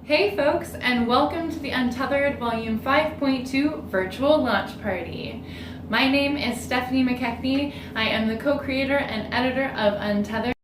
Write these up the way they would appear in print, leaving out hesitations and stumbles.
Hey folks, and welcome to the Untethered Volume 5.2 Virtual Launch Party. My name is Stephanie McKechnie. I am the co-creator and editor of Untethered.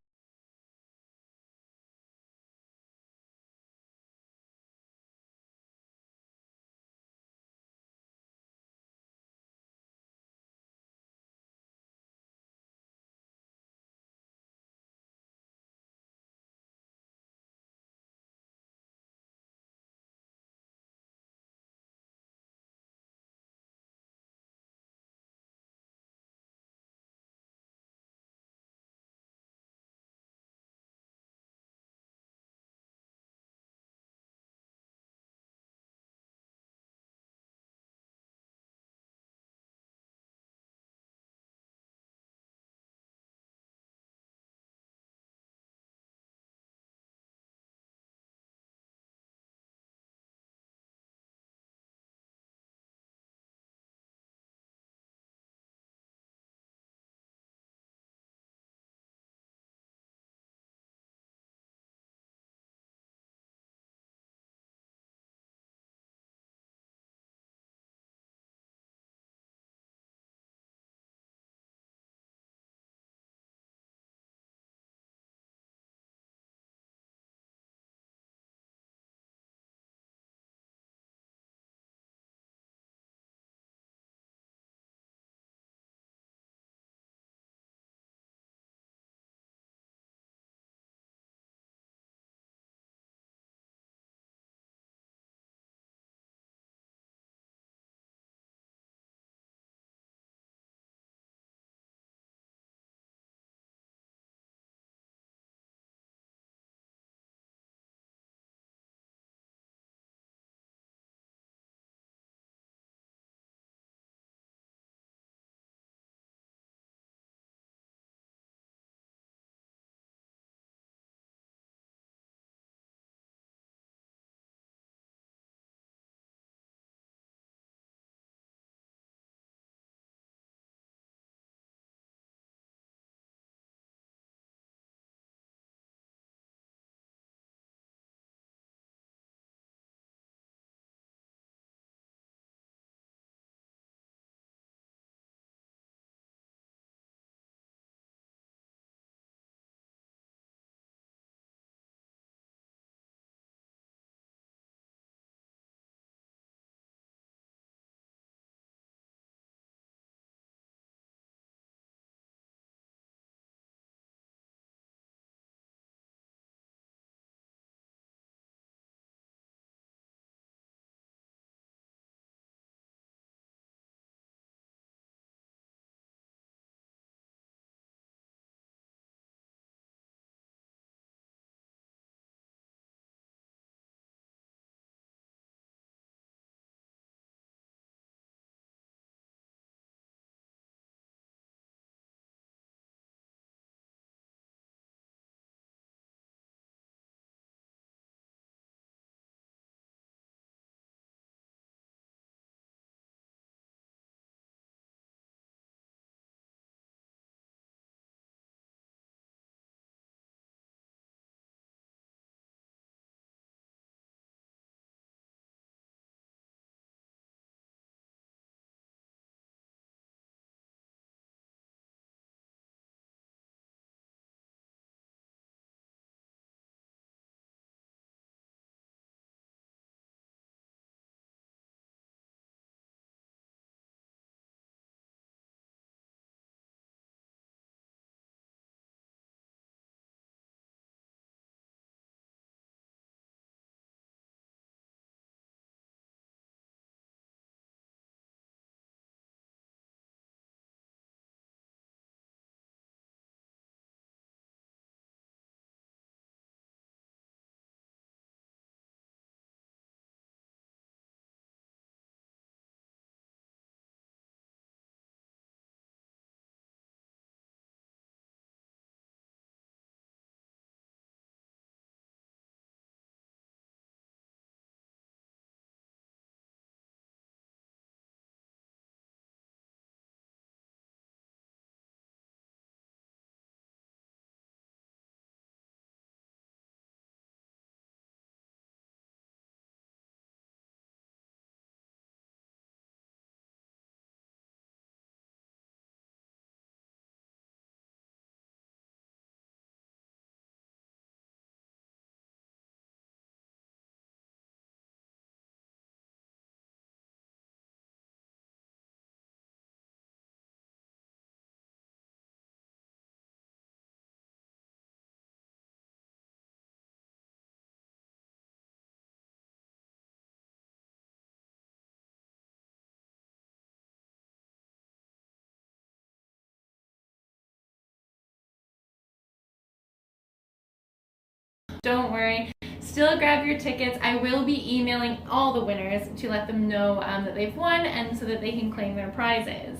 don't worry. Still grab your tickets. I will be emailing all the winners to let them know that they've won and so that they can claim their prizes.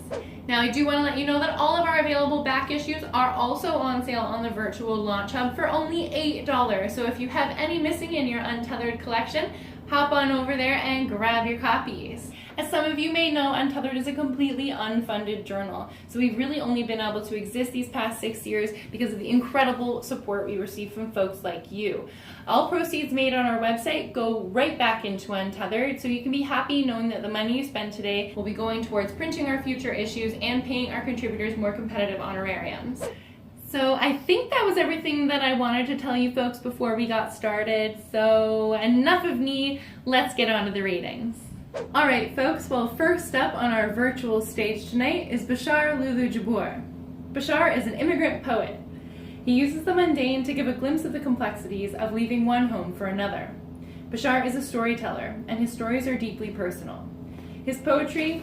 Now, I do want to let you know that all of our available back issues are also on sale on the virtual launch hub for only $8. So if you have any missing in your Untethered collection, hop on over there and grab your copies. As some of you may know, Untethered is a completely unfunded journal, so we've really only been able to exist these past 6 years because of the incredible support we receive from folks like you. All proceeds made on our website go right back into Untethered, so you can be happy knowing that the money you spend today will be going towards printing our future issues and paying our contributors more competitive honorariums. So I think that was everything that I wanted to tell you folks before we got started, so enough of me, let's get on to the readings. Alright folks, well first up on our virtual stage tonight is Bashar Lulu Jabbour. Bashar is an immigrant poet. He uses the mundane to give a glimpse of the complexities of leaving one home for another. Bashar is a storyteller, and his stories are deeply personal. His poetry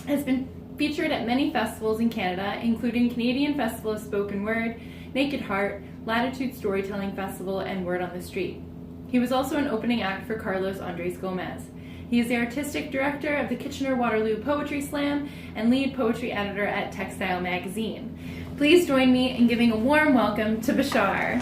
has been featured at many festivals in Canada, including Canadian Festival of Spoken Word, Naked Heart, Latitude Storytelling Festival, and Word on the Street. He was also an opening act for Carlos Andres Gomez. He is the artistic director of the Kitchener-Waterloo Poetry Slam and lead poetry editor at Textile Magazine. Please join me in giving a warm welcome to Bashar.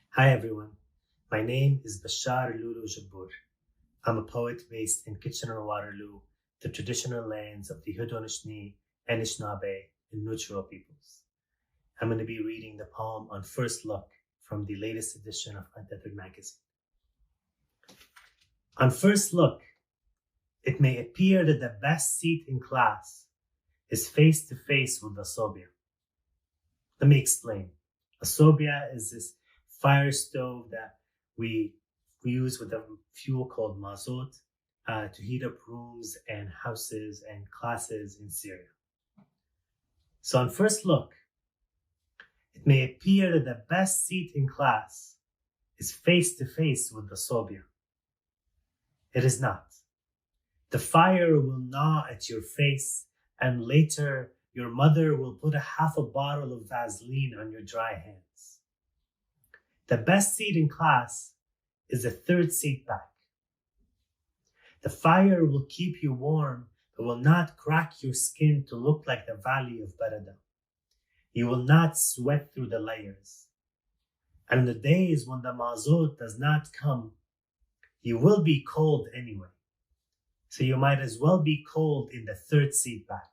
Hi everyone, my name is Bashar Lulu Jabbour. I'm a poet based in Kitchener-Waterloo, the traditional lands of the Haudenosaunee, Anishinaabe, and Nujara peoples. I'm going to be reading the poem on First Look from the latest edition of Untethered magazine. On first look, it may appear that the best seat in class is face to face with the sobia. Let me explain. A sobia is this fire stove that we use with a fuel called mazot to heat up rooms and houses and classes in Syria. So on first look, it may appear that the best seat in class is face to face with the sobia. It is not. The fire will gnaw at your face, and later your mother will put half a bottle of Vaseline on your dry hands. The best seat in class is the third seat back. The fire will keep you warm, but will not crack your skin to look like the Valley of Barada. You will not sweat through the layers. And on the days when the mazot does not come, you will be cold anyway. So you might as well be cold in the third seat back.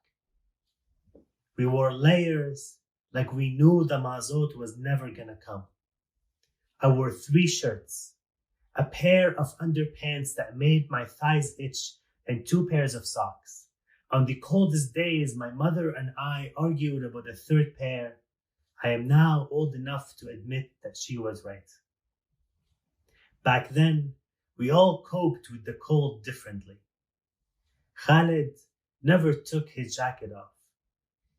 We wore layers like we knew the mazot was never gonna come. I wore 3 shirts, a pair of underpants that made my thighs itch, and 2 pairs of socks. On the coldest days, my mother and I argued about a 3rd pair. I am now old enough to admit that she was right. Back then, we all coped with the cold differently. Khalid never took his jacket off.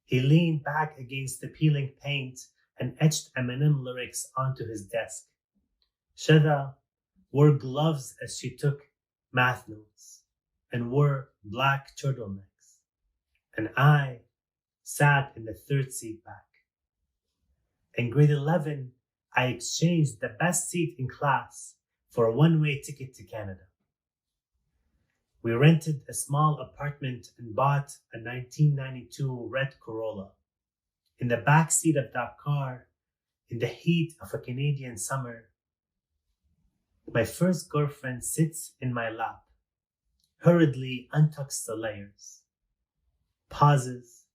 He leaned back against the peeling paint and etched Eminem lyrics onto his desk. Shada wore gloves as she took math notes and wore black turtlenecks. And I sat in the third seat back. In grade 11, I exchanged the best seat in class for a one-way ticket to Canada. We rented a small apartment and bought a 1992 red Corolla. In the back seat of that car, in the heat of a Canadian summer, my first girlfriend sits in my lap, hurriedly untucks the layers, pauses,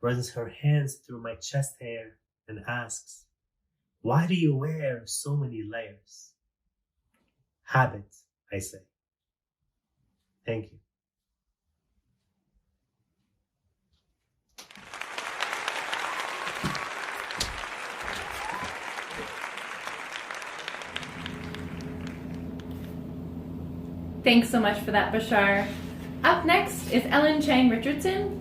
runs her hands through my chest hair, and asks, "Why do you wear so many layers?" "Habit," I say. Thank you. Thanks so much for that, Bashar. Up next is Ellen Chang-Richarson.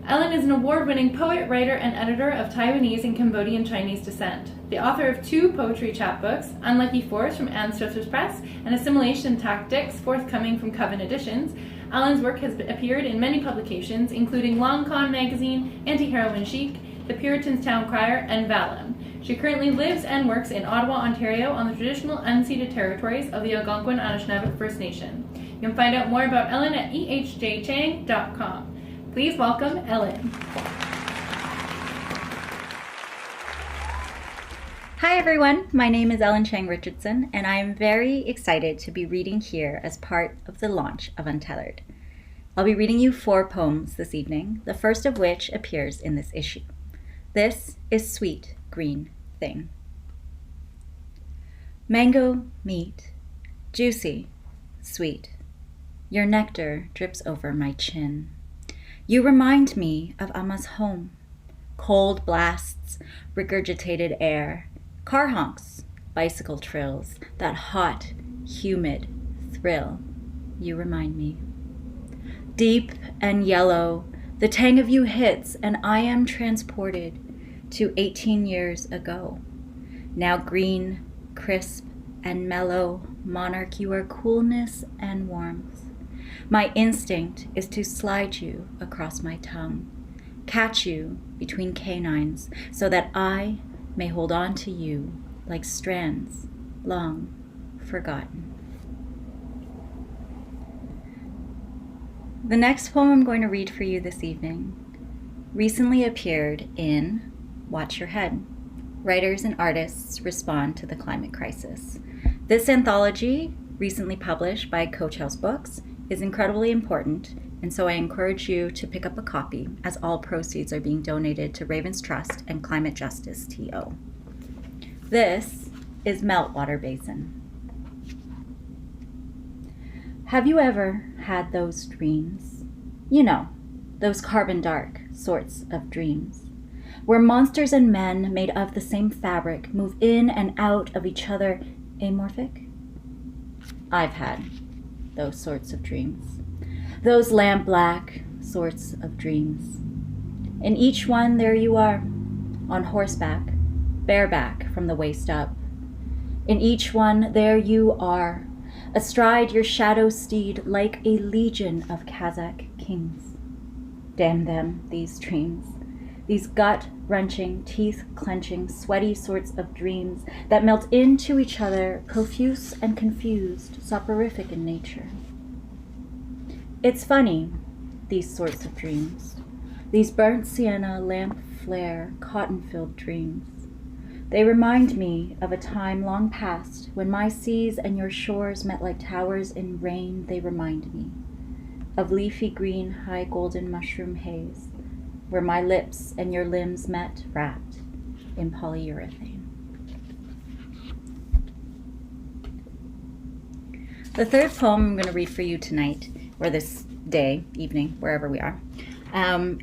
Ellen is an award-winning poet, writer, and editor of Taiwanese and Cambodian Chinese descent. The author of 2 poetry chapbooks, Unlucky Force from Anne Strothers Press and Assimilation Tactics, forthcoming from Coven Editions. Alan's work has appeared in many publications, including Long Con Magazine, Anti-Heroin Chic, The Puritan's Town Crier, and Vallum. She currently lives and works in Ottawa, Ontario, on the traditional unceded territories of the Algonquin Anishinaabe First Nation. You can find out more about Ellen at ehjchang.com. Please welcome Ellen. Hi everyone, my name is Ellen Chang-Richarson, and I am very excited to be reading here as part of the launch of Untethered. I'll be reading you 4 poems this evening, the first of which appears in this issue. This is Sweet Green Thing. Mango meat, juicy, sweet. Your nectar drips over my chin. You remind me of Amma's home. Cold blasts, regurgitated air, car honks, bicycle trills, that hot, humid thrill. You remind me. Deep and yellow, the tang of you hits, and I am transported to 18 years ago. Now green, crisp, and mellow, monarch, you are coolness and warmth. My instinct is to slide you across my tongue, catch you between canines, so that I may hold on to you like strands long forgotten. The next poem I'm going to read for you this evening recently appeared in Watch Your Head. Writers and artists respond to the climate crisis. This anthology, recently published by Coach House Books, is incredibly important, and so I encourage you to pick up a copy, as all proceeds are being donated to Ravens Trust and Climate Justice TO. This is Meltwater Basin. Have you ever had those dreams? You know, those carbon dark sorts of dreams, where monsters and men made of the same fabric move in and out of each other amorphic? I've had those sorts of dreams. Those lamp-black sorts of dreams. In each one, there you are, on horseback, bareback from the waist up. In each one, there you are, astride your shadow steed like a legion of Kazakh kings. Damn them, these dreams, these gut-wrenching, teeth-clenching, sweaty sorts of dreams that melt into each other, profuse and confused, soporific in nature. It's funny, these sorts of dreams, these burnt sienna, lamp flare, cotton-filled dreams. They remind me of a time long past when my seas and your shores met like towers in rain. They remind me of leafy green, high golden mushroom haze, where my lips and your limbs met wrapped in polyurethane. The third poem I'm going to read for you tonight, or this day, evening, wherever we are,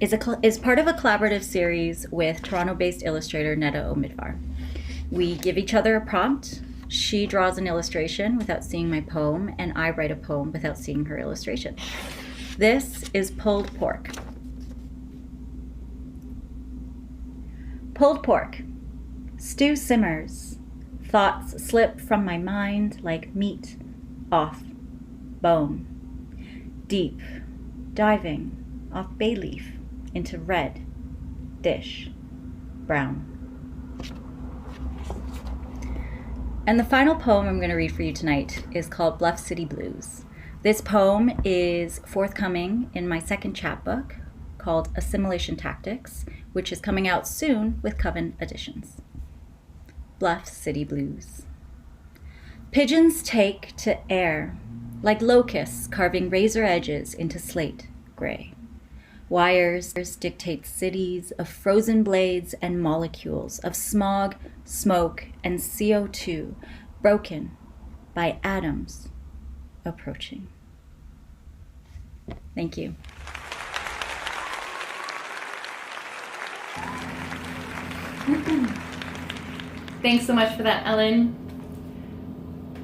is part of a collaborative series with Toronto-based illustrator Netta Omidvar. We give each other a prompt. She draws an illustration without seeing my poem, and I write a poem without seeing her illustration. This is Pulled Pork. Pulled pork. Stew simmers. Thoughts slip from my mind like meat off bone. Deep, diving off bay leaf into red, dish, brown. And the final poem I'm going to read for you tonight is called Bluff City Blues. This poem is forthcoming in my second chapbook called Assimilation Tactics, which is coming out soon with Coven Editions. Bluff City Blues. Pigeons take to air like locusts carving razor edges into slate gray. Wires dictate cities of frozen blades and molecules of smog, smoke, and CO2 broken by atoms approaching. Thank you. Thanks so much for that, Ellen.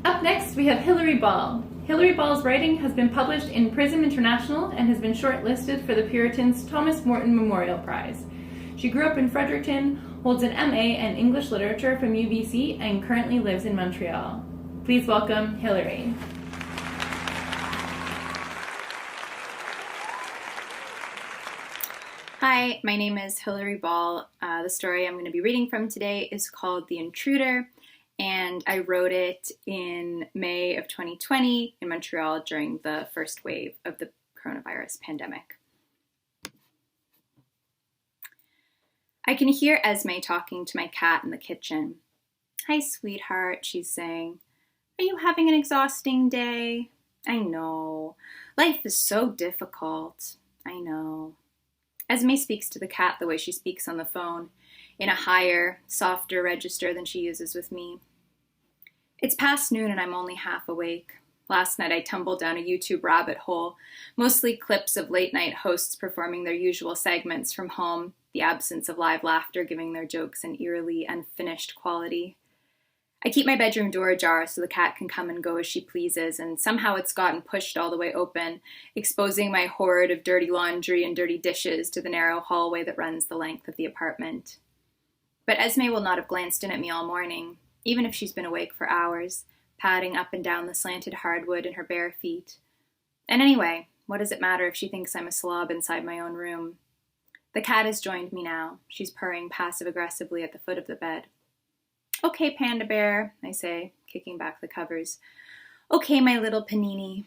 Up next, we have Hilary Ball. Hilary Ball's writing has been published in Prism International and has been shortlisted for the Puritans Thomas Morton Memorial Prize. She grew up in Fredericton, holds an MA in English Literature from UBC, and currently lives in Montreal. Please welcome Hilary. Hi, my name is Hilary Ball. The story I'm going to be reading from today is called The Intruder, and I wrote it in May of 2020 in Montreal during the first wave of the coronavirus pandemic. I can hear Esme talking to my cat in the kitchen. "Hi, sweetheart," she's saying. "Are you having an exhausting day?" "I know. Life is so difficult." "I know." Esme speaks to the cat the way she speaks on the phone, in a higher, softer register than she uses with me. It's past noon and I'm only half awake. Last night I tumbled down a YouTube rabbit hole, mostly clips of late-night hosts performing their usual segments from home, the absence of live laughter giving their jokes an eerily unfinished quality. I keep my bedroom door ajar so the cat can come and go as she pleases, and somehow it's gotten pushed all the way open, exposing my hoard of dirty laundry and dirty dishes to the narrow hallway that runs the length of the apartment. But Esme will not have glanced in at me all morning, even if she's been awake for hours, padding up and down the slanted hardwood in her bare feet. And anyway, what does it matter if she thinks I'm a slob inside my own room? The cat has joined me now. She's purring passive-aggressively at the foot of the bed. "Okay, Panda Bear," I say, kicking back the covers. "Okay, my little panini."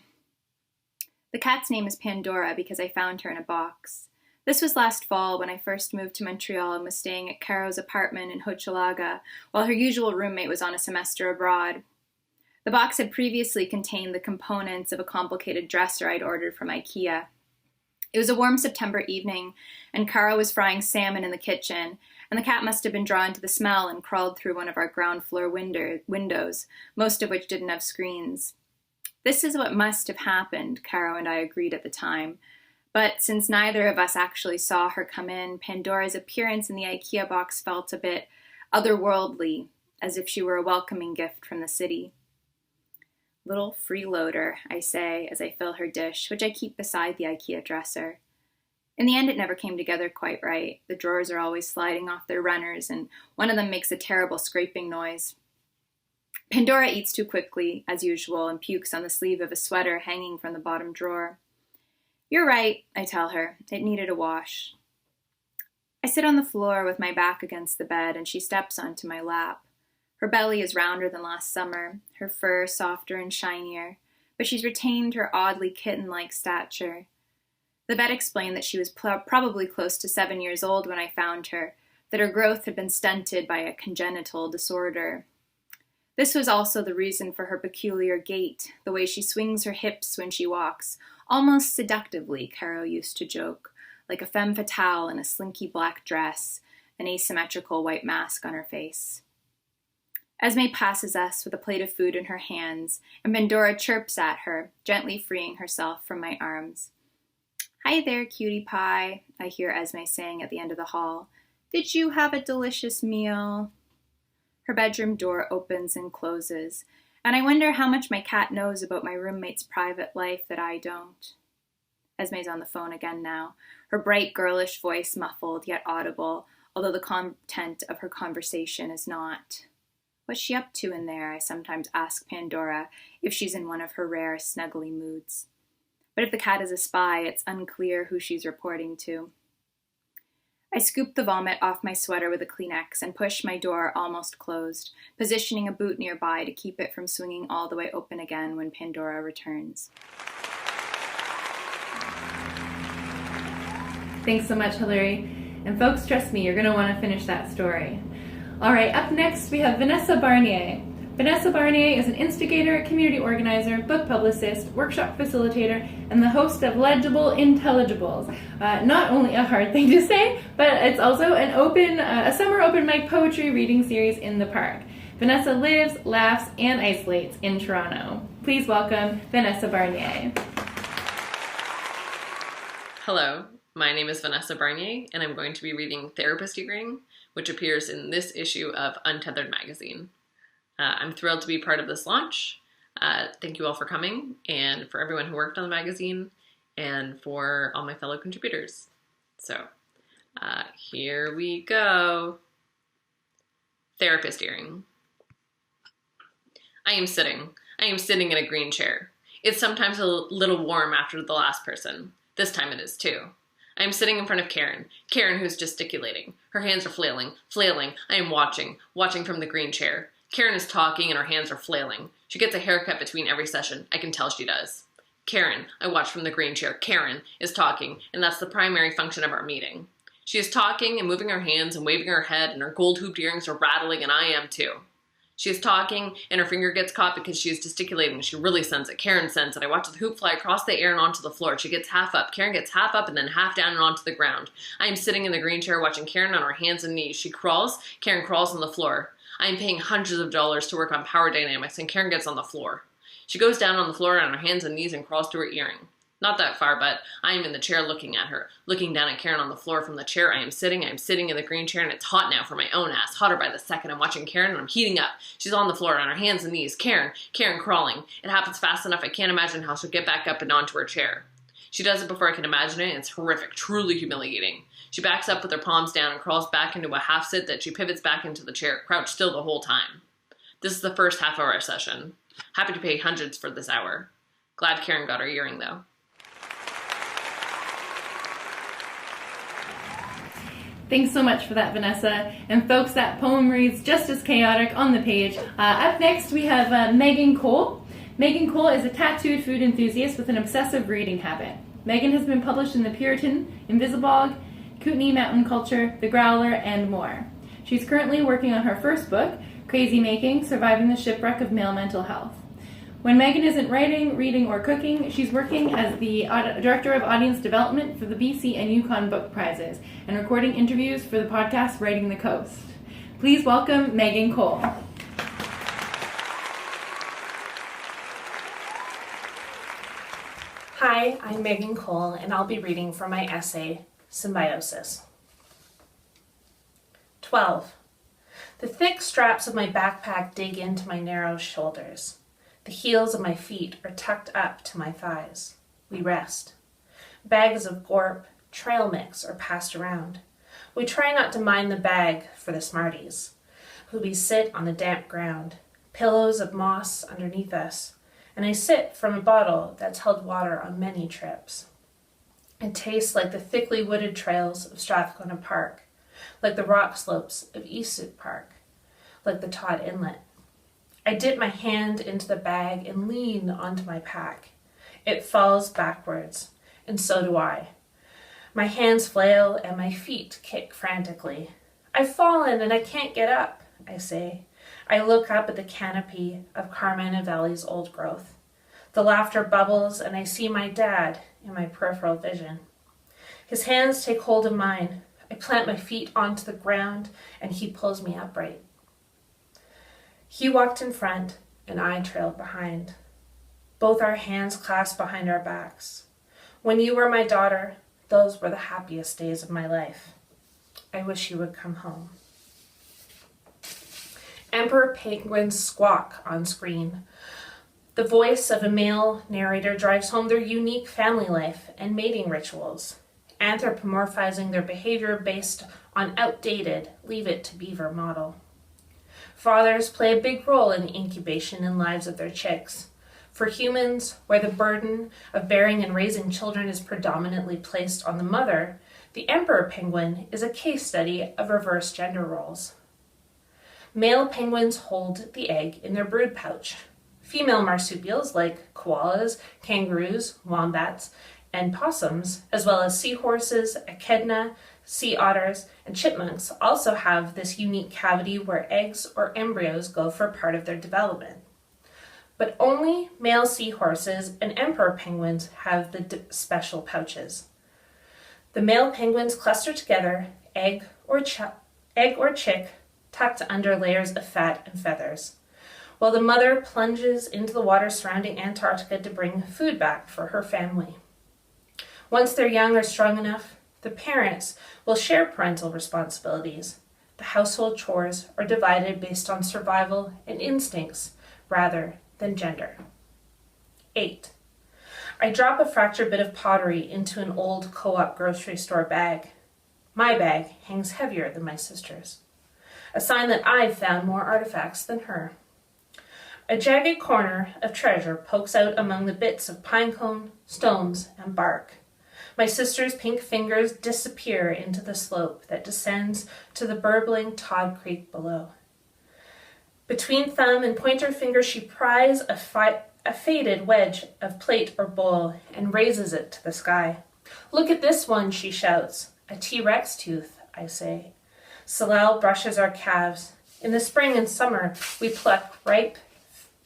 The cat's name is Pandora because I found her in a box. This was last fall when I first moved to Montreal and was staying at Caro's apartment in Hochelaga while her usual roommate was on a semester abroad. The box had previously contained the components of a complicated dresser I'd ordered from IKEA. It was a warm September evening, and Caro was frying salmon in the kitchen, and the cat must have been drawn to the smell and crawled through one of our ground floor windows, most of which didn't have screens. This is what must have happened, Caro and I agreed at the time. But since neither of us actually saw her come in, Pandora's appearance in the IKEA box felt a bit otherworldly, as if she were a welcoming gift from the city. "Little freeloader," I say as I fill her dish, which I keep beside the IKEA dresser. In the end, it never came together quite right. The drawers are always sliding off their runners, and one of them makes a terrible scraping noise. Pandora eats too quickly, as usual, and pukes on the sleeve of a sweater hanging from the bottom drawer. "You're right," I tell her. "It needed a wash." I sit on the floor with my back against the bed, and she steps onto my lap. Her belly is rounder than last summer, her fur softer and shinier, but she's retained her oddly kitten-like stature. The vet explained that she was probably close to 7 years old when I found her, that her growth had been stunted by a congenital disorder. This was also the reason for her peculiar gait, the way she swings her hips when she walks, almost seductively, Caro used to joke, like a femme fatale in a slinky black dress, an asymmetrical white mask on her face. Esme passes us with a plate of food in her hands, and Pandora chirps at her, gently freeing herself from my arms. "Hi there, cutie pie," I hear Esme saying at the end of the hall. "Did you have a delicious meal?" Her bedroom door opens and closes, and I wonder how much my cat knows about my roommate's private life that I don't. Esme's on the phone again now, her bright girlish voice muffled yet audible, although the content of her conversation is not. What's she up to in there? I sometimes ask Pandora if she's in one of her rare snuggly moods. But if the cat is a spy, it's unclear who she's reporting to. I scoop the vomit off my sweater with a Kleenex and push my door almost closed, positioning a boot nearby to keep it from swinging all the way open again when Pandora returns. Thanks so much, Hilary. And folks, trust me, you're going to want to finish that story. All right, up next we have Vannessa Barnier. Vannessa Barnier is an instigator, community organizer, book publicist, workshop facilitator, and the host of Legible Intelligibles. Not only a hard thing to say, but it's also a summer open mic poetry reading series in the park. Vannessa lives, laughs, and isolates in Toronto. Please welcome Vannessa Barnier. Hello, my name is Vannessa Barnier, and I'm going to be reading Therapist Earring, which appears in this issue of Untethered magazine. I'm thrilled to be part of this launch. Thank you all for coming, and for everyone who worked on the magazine, and for all my fellow contributors. So, here we go. Therapist Earring. I am sitting in a green chair. It's sometimes a little warm after the last person. This time it is too. I am sitting in front of Karen. Karen, who's gesticulating. Her hands are flailing. I am watching from the green chair. Karen is talking and her hands are flailing. She gets a haircut between every session. I can tell she does. Karen, I watch from the green chair. Karen is talking, and that's the primary function of our meeting. She is talking and moving her hands and waving her head, and her gold-hooped earrings are rattling, and I am too. She is talking, and her finger gets caught because she is gesticulating. She really senses it. Karen senses it. I watch the hoop fly across the air and onto the floor. She gets half up. Karen gets half up and then half down and onto the ground. I am sitting in the green chair watching Karen on her hands and knees. She crawls. Karen crawls on the floor. I am paying hundreds of dollars to work on power dynamics, and Karen gets on the floor. She goes down on the floor on her hands and knees and crawls to her earring. Not that far, but I am in the chair looking at her, looking down at Karen on the floor from the chair. I am sitting in the green chair, and it's hot now for my own ass, hotter by the second. I'm watching Karen, and I'm heating up. She's on the floor on her hands and knees. Karen crawling. It happens fast enough I can't imagine how she'll get back up and onto her chair. She does it before I can imagine it, and it's horrific, truly humiliating. She backs up with her palms down and crawls back into a half sit that she pivots back into the chair, crouched still the whole time. This is the first half hour session. Happy to pay hundreds for this hour. Glad Karen got her earring, though. Thanks so much for that, Vannessa. And folks, that poem reads just as chaotic on the page. Up next, we have Megan Cole. Megan Cole is a tattooed food enthusiast with an obsessive reading habit. Megan has been published in The Puritan, Invisibog, Kootenai Mountain Culture, The Growler, and more. She's currently working on her first book, Crazy Making, Surviving the Shipwreck of Male Mental Health. When Megan isn't writing, reading, or cooking, she's working as the Director of Audience Development for the BC and Yukon Book Prizes and recording interviews for the podcast Writing the Coast. Please welcome Megan Cole. Hi, I'm Megan Cole, and I'll be reading from my essay, Symbiosis. 12. The thick straps of my backpack dig into my narrow shoulders. The heels of my feet are tucked up to my thighs. We rest. Bags of gorp, trail mix are passed around. We try not to mind the bag for the smarties, who we sit on the damp ground, pillows of moss underneath us, and I sip from a bottle that's held water on many trips. It tastes like the thickly wooded trails of Strathcona Park, like the rock slopes of Eastwood Park, like the Todd Inlet. I dip my hand into the bag and lean onto my pack. It falls backwards, and so do I. My hands flail and my feet kick frantically. I've fallen and I can't get up, I say. I look up at the canopy of Carmina Valley's old growth. The laughter bubbles and I see my dad in my peripheral vision. His hands take hold of mine. I plant my feet onto the ground and he pulls me upright. He walked in front, and I trailed behind. Both our hands clasped behind our backs. When you were my daughter, those were the happiest days of my life. I wish you would come home. Emperor penguins squawk on screen. The voice of a male narrator drives home their unique family life and mating rituals, anthropomorphizing their behavior based on outdated Leave It to Beaver model. Fathers play a big role in the incubation and lives of their chicks. For humans, where the burden of bearing and raising children is predominantly placed on the mother, the emperor penguin is a case study of reverse gender roles. Male penguins hold the egg in their brood pouch. Female marsupials like koalas, kangaroos, wombats, and possums, as well as seahorses, echidna, sea otters, and chipmunks also have this unique cavity where eggs or embryos go for part of their development. But only male seahorses and emperor penguins have the special pouches. The male penguins cluster together, egg or chick, tucked under layers of fat and feathers, while the mother plunges into the water surrounding Antarctica to bring food back for her family. Once their young are strong enough, the parents will share parental responsibilities. The household chores are divided based on survival and instincts rather than gender. 8. I drop a fractured bit of pottery into an old co-op grocery store bag. My bag hangs heavier than my sister's, a sign that I've found more artifacts than her. A jagged corner of treasure pokes out among the bits of pine cone, stones, and bark. My sister's pink fingers disappear into the slope that descends to the burbling Todd Creek below. Between thumb and pointer finger, she pries a faded wedge of plate or bowl and raises it to the sky. "Look at this one," she shouts. "A T-Rex tooth," I say. Salal brushes our calves. In the spring and summer, we pluck ripe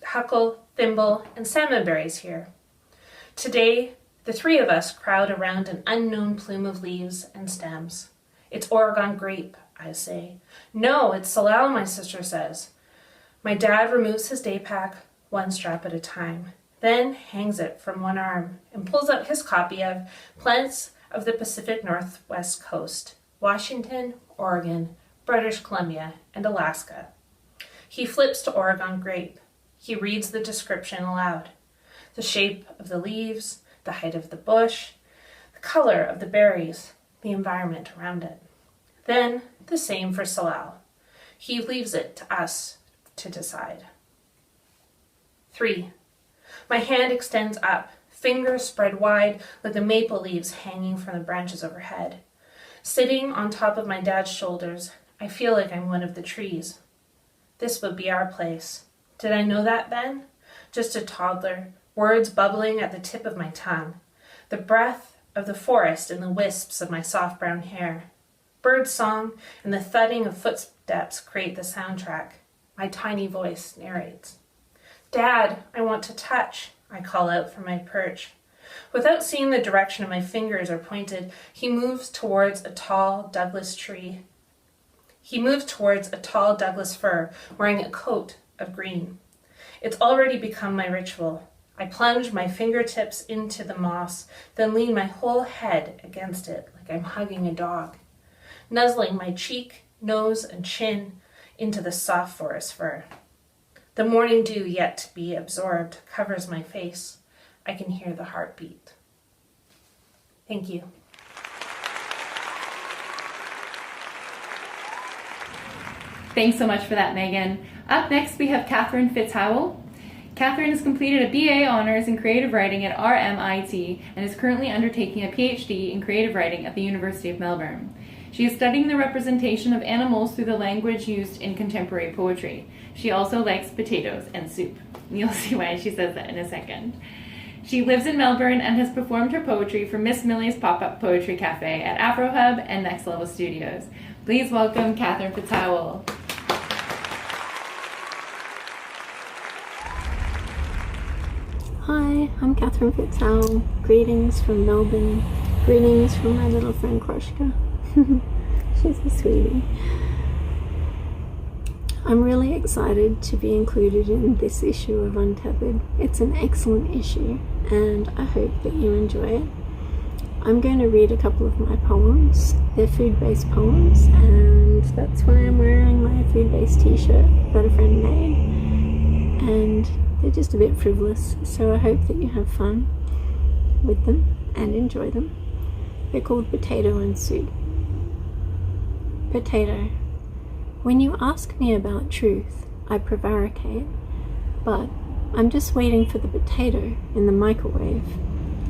huckle, thimble, and salmon berries here. Today, the three of us crowd around an unknown plume of leaves and stems. "It's Oregon grape," I say. "No, it's Salal," my sister says. My dad removes his day pack, one strap at a time, then hangs it from one arm and pulls out his copy of Plants of the Pacific Northwest Coast, Washington, Oregon, British Columbia, and Alaska. He flips to Oregon grape. He reads the description aloud. The shape of the leaves, the height of the bush, the color of the berries, the environment around it. Then the same for Salal. He leaves it to us to decide. 3. My hand extends up, fingers spread wide like the maple leaves hanging from the branches overhead. Sitting on top of my dad's shoulders, I feel like I'm one of the trees. This would be our place. Did I know that then? Just a toddler, words bubbling at the tip of my tongue. The breath of the forest in the wisps of my soft brown hair. Bird song and the thudding of footsteps create the soundtrack. My tiny voice narrates. "Dad, I want to touch," I call out from my perch. Without seeing the direction my fingers are pointed, he moves towards a tall Douglas tree. He moves towards a tall Douglas fir, wearing a coat of green. It's already become my ritual. I plunge my fingertips into the moss, then lean my whole head against it like I'm hugging a dog, nuzzling my cheek, nose, and chin into the soft forest fur. The morning dew yet to be absorbed covers my face. I can hear the heartbeat. Thank you. Thanks so much for that, Megan. Up next, we have Katherine FitzHywel. Katherine has completed a BA Honours in Creative Writing at RMIT and is currently undertaking a PhD in Creative Writing at the University of Melbourne. She is studying the representation of animals through the language used in contemporary poetry. She also likes potatoes and soup. You'll see why she says that in a second. She lives in Melbourne and has performed her poetry for Miss Millie's Pop-Up Poetry Cafe at AfroHub and Next Level Studios. Please welcome Katherine FitzHywel. Hi, I'm Katherine FitzHywel. Greetings from Melbourne. Greetings from my little friend Kroshka. She's a sweetie. I'm really excited to be included in this issue of Untethered. It's an excellent issue and I hope that you enjoy it. I'm going to read a couple of my poems. They're food-based poems and that's why I'm wearing my food-based t-shirt that a friend made. And they're just a bit frivolous, so I hope that you have fun with them and enjoy them. They're called Potato and Soup. Potato. When you ask me about truth, I prevaricate, but I'm just waiting for the potato in the microwave.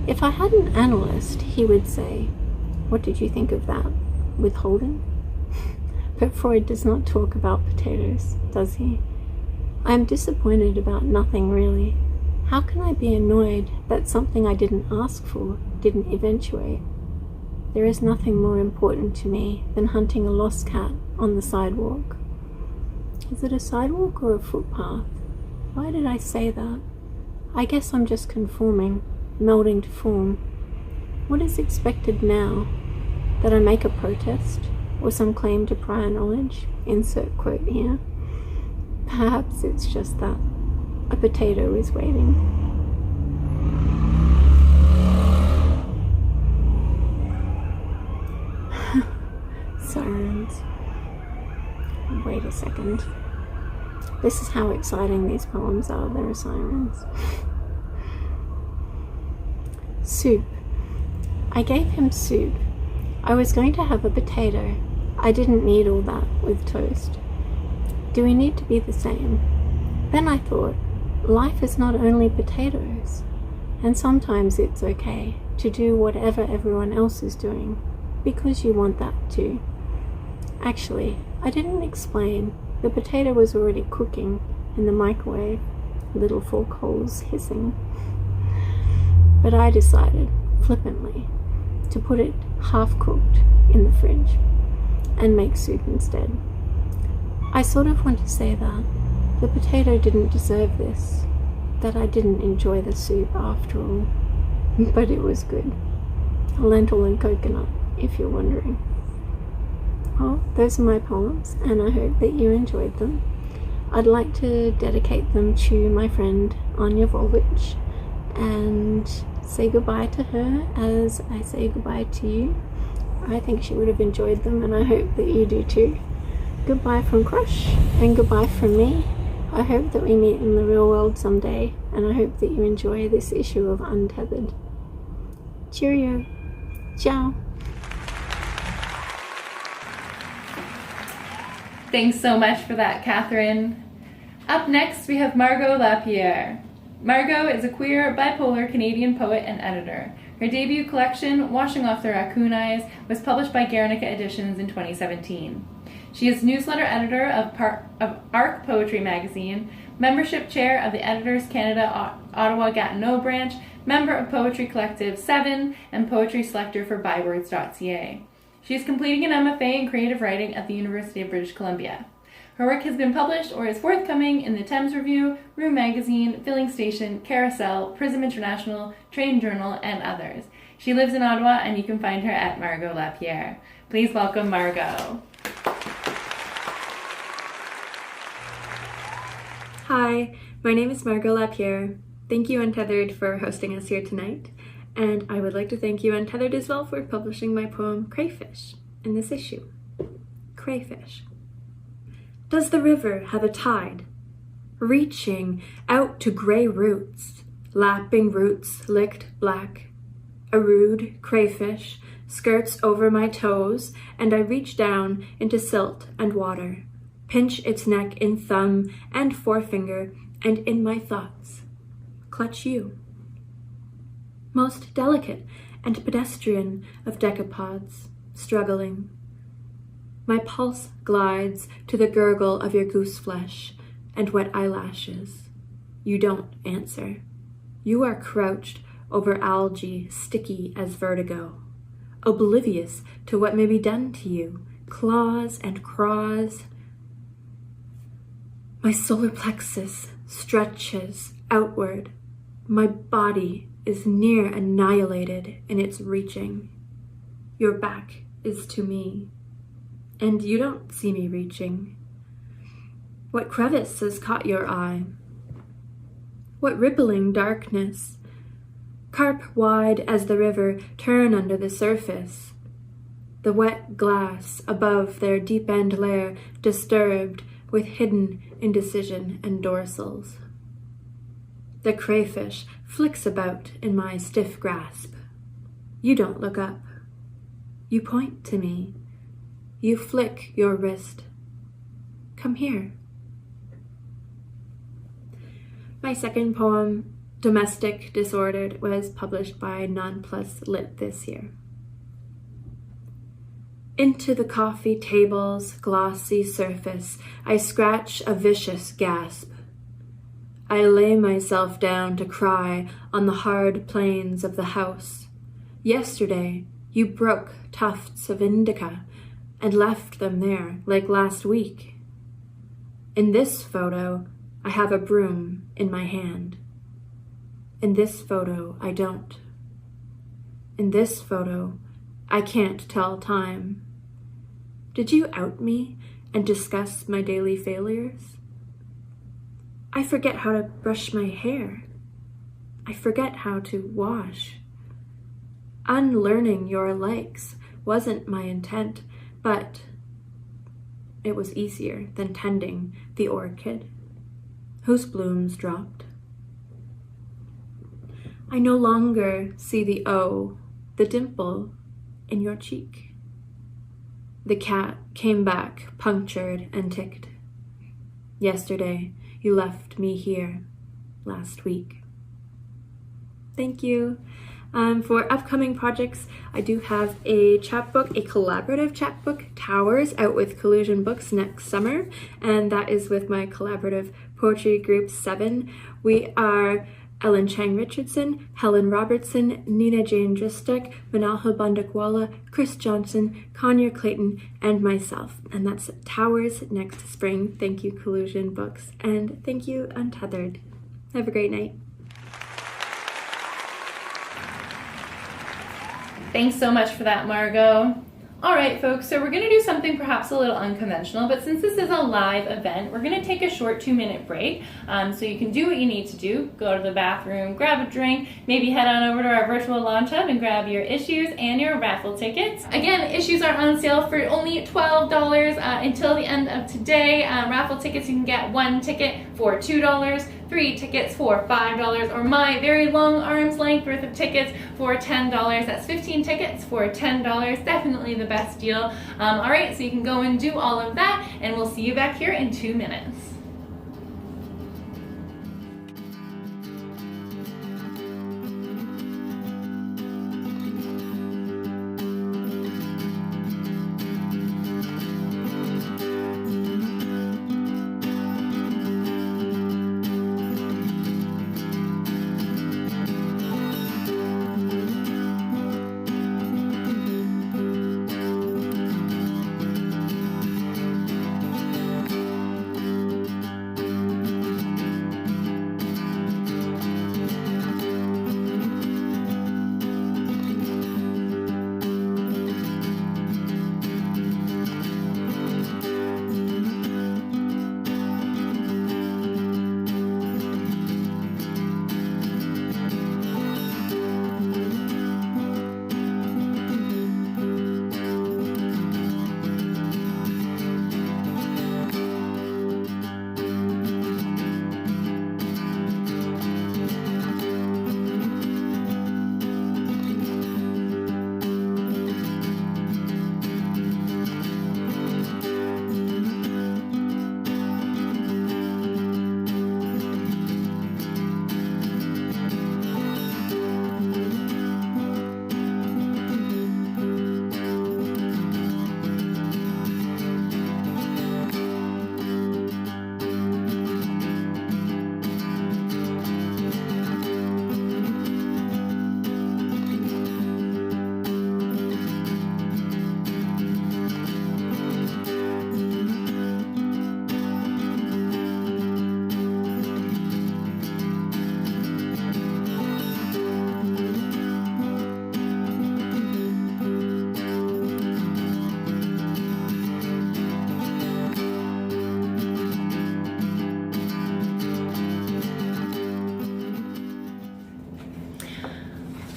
If I had an analyst, he would say, "What did you think of that? Withholding?" But Freud does not talk about potatoes, does he? I am disappointed about nothing really. How can I be annoyed that something I didn't ask for didn't eventuate? There is nothing more important to me than hunting a lost cat on the sidewalk. Is it a sidewalk or a footpath? Why did I say that? I guess I'm just conforming, melding to form. What is expected now? That I make a protest or some claim to prior knowledge? Insert quote here. Perhaps it's just that a potato is waiting. Sirens. Wait a second. This is how exciting these poems are. There are sirens. Soup. I gave him soup. I was going to have a potato. I didn't need all that with toast. Do we need to be the same? Then I thought, life is not only potatoes, and sometimes it's okay to do whatever everyone else is doing, because you want that too. Actually, I didn't explain. The potato was already cooking in the microwave, little fork holes hissing. But I decided, flippantly, to put it half-cooked in the fridge and make soup instead. I sort of want to say that the potato didn't deserve this, that I didn't enjoy the soup after all, but it was good. Lentil and coconut, if you're wondering. Well, those are my poems, and I hope that you enjoyed them. I'd like to dedicate them to my friend Anya Volvich and say goodbye to her as I say goodbye to you. I think she would have enjoyed them, and I hope that you do too. Goodbye from Crush, and goodbye from me. I hope that we meet in the real world someday, and I hope that you enjoy this issue of Untethered. Cheerio. Ciao. Thanks so much for that, Katherine. Up next, we have Margo LaPierre. Margo is a queer, bipolar Canadian poet and editor. Her debut collection, Washing Off the Raccoon Eyes, was published by Guernica Editions in 2017. She is newsletter editor of ARC Poetry magazine, membership chair of the Editors Canada Ottawa-Gatineau branch, member of Poetry Collective 7, and poetry selector for bywords.ca. She is completing an MFA in creative writing at the University of British Columbia. Her work has been published or is forthcoming in the Thames Review, Room Magazine, Filling Station, Carousel, Prism International, Train Journal, and others. She lives in Ottawa, and you can find her at Margo LaPierre. Please welcome Margo. Hi, my name is Margo LaPierre. Thank you, Untethered, for hosting us here tonight. And I would like to thank you, Untethered, as well, for publishing my poem, Crayfish, in this issue. Crayfish. Does the river have a tide? Reaching out to gray roots, lapping roots licked black. A rude crayfish skirts over my toes, and I reach down into silt and water, pinch its neck in thumb and forefinger, and in my thoughts, clutch you. Most delicate and pedestrian of decapods, struggling. My pulse glides to the gurgle of your goose flesh and wet eyelashes. You don't answer. You are crouched over algae sticky as vertigo, oblivious to what may be done to you, claws and craws. My solar plexus stretches outward. My body is near annihilated in its reaching. Your back is to me, and you don't see me reaching. What crevice has caught your eye? What rippling darkness? Carp wide as the river turn under the surface. The wet glass above their deep-end layer disturbed with hidden indecision and dorsals. The crayfish flicks about in my stiff grasp. You don't look up. You point to me. You flick your wrist. Come here. My second poem, Domestic Disordered, was published by Nonplus Lit this year. Into the coffee table's glossy surface, I scratch a vicious gasp. I lay myself down to cry on the hard plains of the house. Yesterday, you broke tufts of indica and left them there like last week. In this photo, I have a broom in my hand. In this photo, I don't. In this photo, I can't tell time. Did you out me and discuss my daily failures? I forget how to brush my hair. I forget how to wash. Unlearning your likes wasn't my intent, but it was easier than tending the orchid whose blooms dropped. I no longer see the O, the dimple in your cheek. The cat came back punctured and ticked. Yesterday, you left me here last week. Thank you. For upcoming projects, I do have a chapbook, a collaborative chapbook, Towers, out with Collusion Books next summer, and that is with my collaborative poetry group 7. We are Ellen Chang-Richarson, Helen Robertson, Nina Jane Dristek, Manalha Bandakwala, Chris Johnson, Conyer Clayton, and myself. And that's Towers next spring. Thank you, Collusion Books, and thank you, Untethered. Have a great night. Thanks so much for that, Margo. All right, folks, so we're going to do something perhaps a little unconventional, but since this is a live event, we're going to take a short 2-minute break. So you can do what you need to do. Go to the bathroom, grab a drink, maybe head on over to our virtual launch hub and grab your issues and your raffle tickets. Again, issues are on sale for only $12 until the end of today. Raffle tickets, you can get 1 ticket for $2, 3 tickets for $5, or my very long arm's length worth of tickets for $10. That's 15 tickets for $10. Definitely the best deal. All right, so you can go and do all of that, and we'll see you back here in 2 minutes.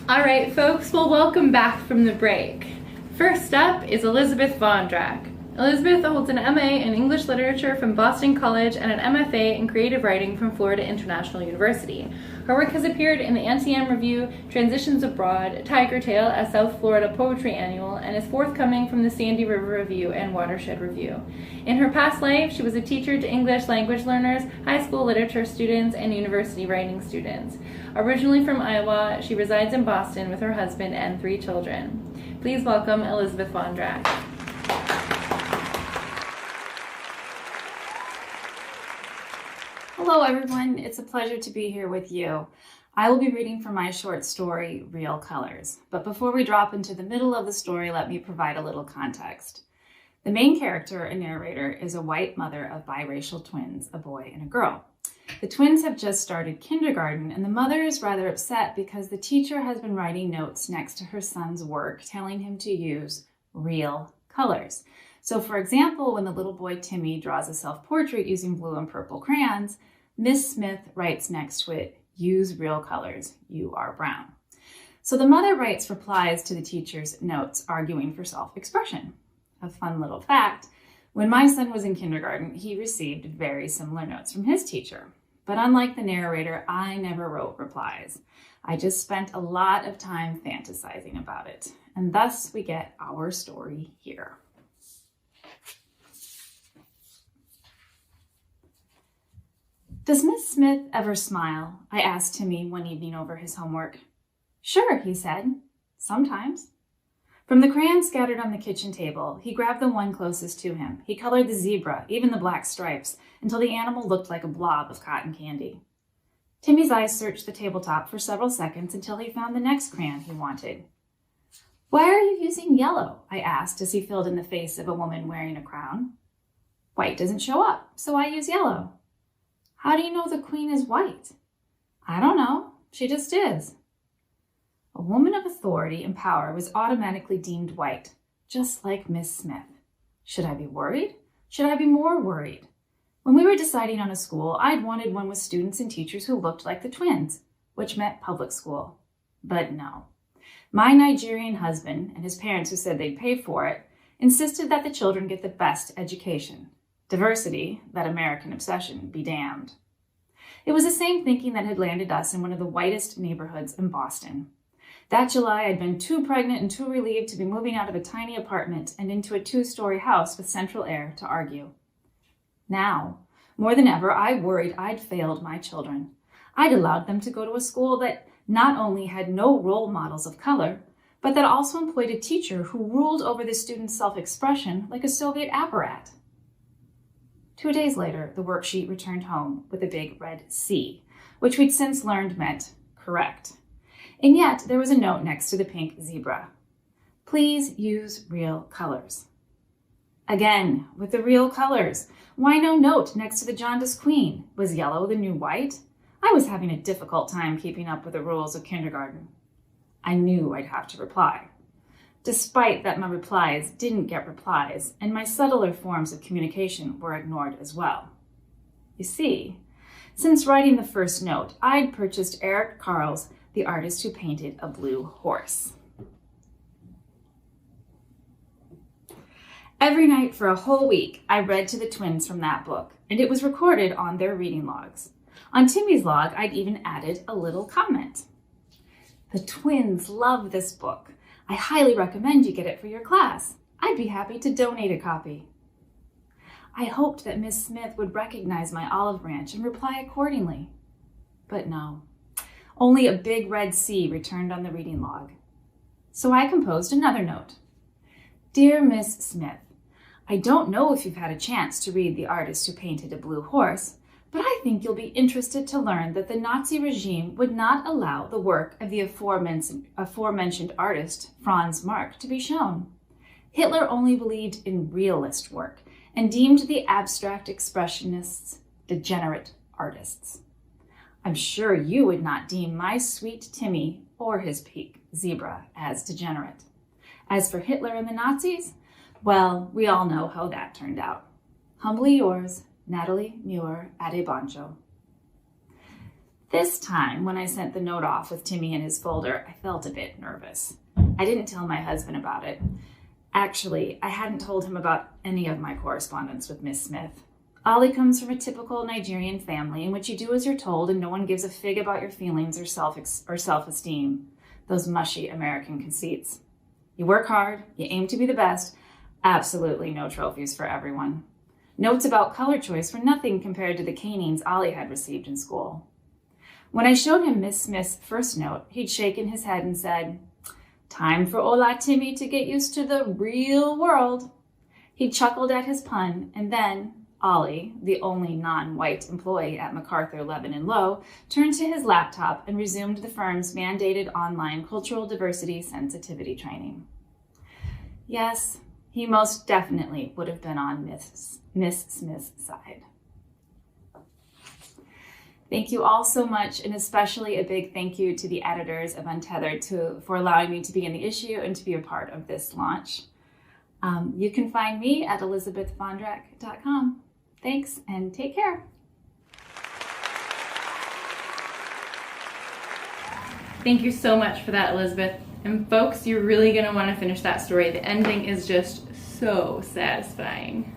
All right, folks, well, welcome back from the break. First up is Elizabeth Vondrak. Elizabeth holds an MA in English Literature from Boston College and an MFA in Creative Writing from Florida International University. Her work has appeared in the NCM Review, Transitions Abroad, Tiger Tale, a South Florida Poetry Annual, and is forthcoming from the Sandy River Review and Watershed Review. In her past life, she was a teacher to English language learners, high school literature students, and university writing students. Originally from Iowa, she resides in Boston with her husband and 3 children. Please welcome Elizabeth Vondrak. Hello everyone, it's a pleasure to be here with you. I will be reading from my short story, Real Colors. But before we drop into the middle of the story, let me provide a little context. The main character and narrator is a white mother of biracial twins, a boy and a girl. The twins have just started kindergarten, and the mother is rather upset because the teacher has been writing notes next to her son's work telling him to use real colors. So for example, when the little boy Timmy draws a self-portrait using blue and purple crayons, Miss Smith writes next to it, use real colors, you are brown. So the mother writes replies to the teacher's notes arguing for self-expression. A fun little fact, when my son was in kindergarten, he received very similar notes from his teacher. But unlike the narrator, I never wrote replies. I just spent a lot of time fantasizing about it. And thus we get our story here. Does Miss Smith ever smile? I asked Timmy one evening over his homework. Sure, he said. Sometimes. From the crayons scattered on the kitchen table, he grabbed the one closest to him. He colored the zebra, even the black stripes, until the animal looked like a blob of cotton candy. Timmy's eyes searched the tabletop for several seconds until he found the next crayon he wanted. Why are you using yellow? I asked as he filled in the face of a woman wearing a crown. White doesn't show up, so I use yellow. How do you know the queen is white? I don't know. She just is. A woman of authority and power was automatically deemed white, just like Miss Smith. Should I be worried? Should I be more worried? When we were deciding on a school, I'd wanted one with students and teachers who looked like the twins, which meant public school. But no. My Nigerian husband and his parents, who said they'd pay for it, insisted that the children get the best education. Diversity, that American obsession, be damned. It was the same thinking that had landed us in one of the whitest neighborhoods in Boston. That July, I'd been too pregnant and too relieved to be moving out of a tiny apartment and into a 2-story house with central air to argue. Now, more than ever, I worried I'd failed my children. I'd allowed them to go to a school that not only had no role models of color, but that also employed a teacher who ruled over the students' self-expression like a Soviet apparat. 2 days later, the worksheet returned home with a big red C, which we'd since learned meant correct. And yet, there was a note next to the pink zebra. Please use real colors. Again, with the real colors. Why no note next to the jaundiced queen? Was yellow the new white? I was having a difficult time keeping up with the rules of kindergarten. I knew I'd have to reply. Despite that my replies didn't get replies, and my subtler forms of communication were ignored as well. You see, since writing the first note, I'd purchased Eric Carle's The Artist Who Painted a Blue Horse. Every night for a whole week, I read to the twins from that book, and it was recorded on their reading logs. On Timmy's log, I'd even added a little comment. The twins love this book. I highly recommend you get it for your class. I'd be happy to donate a copy. I hoped that Miss Smith would recognize my olive branch and reply accordingly. But no, only a big red C returned on the reading log. So I composed another note. Dear Miss Smith, I don't know if you've had a chance to read The Artist Who Painted a Blue Horse, but I think you'll be interested to learn that the Nazi regime would not allow the work of the aforementioned artist, Franz Marc, to be shown. Hitler only believed in realist work and deemed the abstract expressionists degenerate artists. I'm sure you would not deem my sweet Timmy or his pink zebra as degenerate. As for Hitler and the Nazis, well, we all know how that turned out. Humbly yours, Natalie Muir Adebanjo. This time, when I sent the note off with Timmy in his folder, I felt a bit nervous. I didn't tell my husband about it. Actually, I hadn't told him about any of my correspondence with Miss Smith. Ollie comes from a typical Nigerian family in which you do as you're told and no one gives a fig about your feelings or self-esteem. Those mushy American conceits. You work hard, you aim to be the best, absolutely no trophies for everyone. Notes about color choice were nothing compared to the canings Ollie had received in school. When I showed him Miss Smith's first note, he'd shaken his head and said, "Time for Ola Timmy to get used to the real world." He chuckled at his pun, and then Ollie, the only non-white employee at MacArthur, Lebanon Low, turned to his laptop and resumed the firm's mandated online cultural diversity sensitivity training. Yes, he most definitely would have been on Miss Smith's side. Thank you all so much, and especially a big thank you to the editors of Untethered for allowing me to be in the issue and to be a part of this launch. You can find me at elizabethvondrak.com. Thanks, and take care. Thank you so much for that, Elizabeth. And folks, you're really going to want to finish that story. The ending is just so satisfying.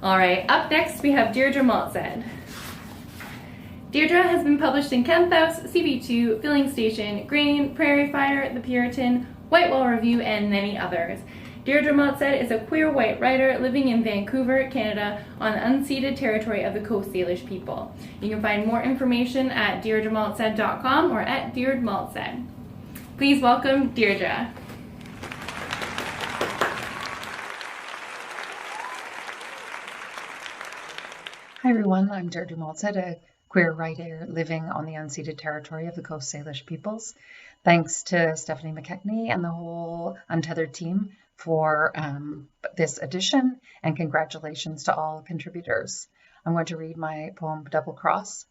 All right, up next we have Deirdre Maultsaid. Deirdre has been published in Kenthouse, CV2, Filling Station, Grain, Prairie Fire, The Puritan, Whitewall Review, and many others. Deirdre Maultsaid is a queer white writer living in Vancouver, Canada, on the unceded territory of the Coast Salish people. You can find more information at deirdremaultsaid.com or at Deirdre Maultsaid. Please welcome Deirdre. Hi everyone, I'm Deirdre Maultsaid, a queer writer living on the unceded territory of the Coast Salish peoples. Thanks to Stephanie McKechnie and the whole Untethered team for this edition, and congratulations to all contributors. I'm going to read my poem Double Cross.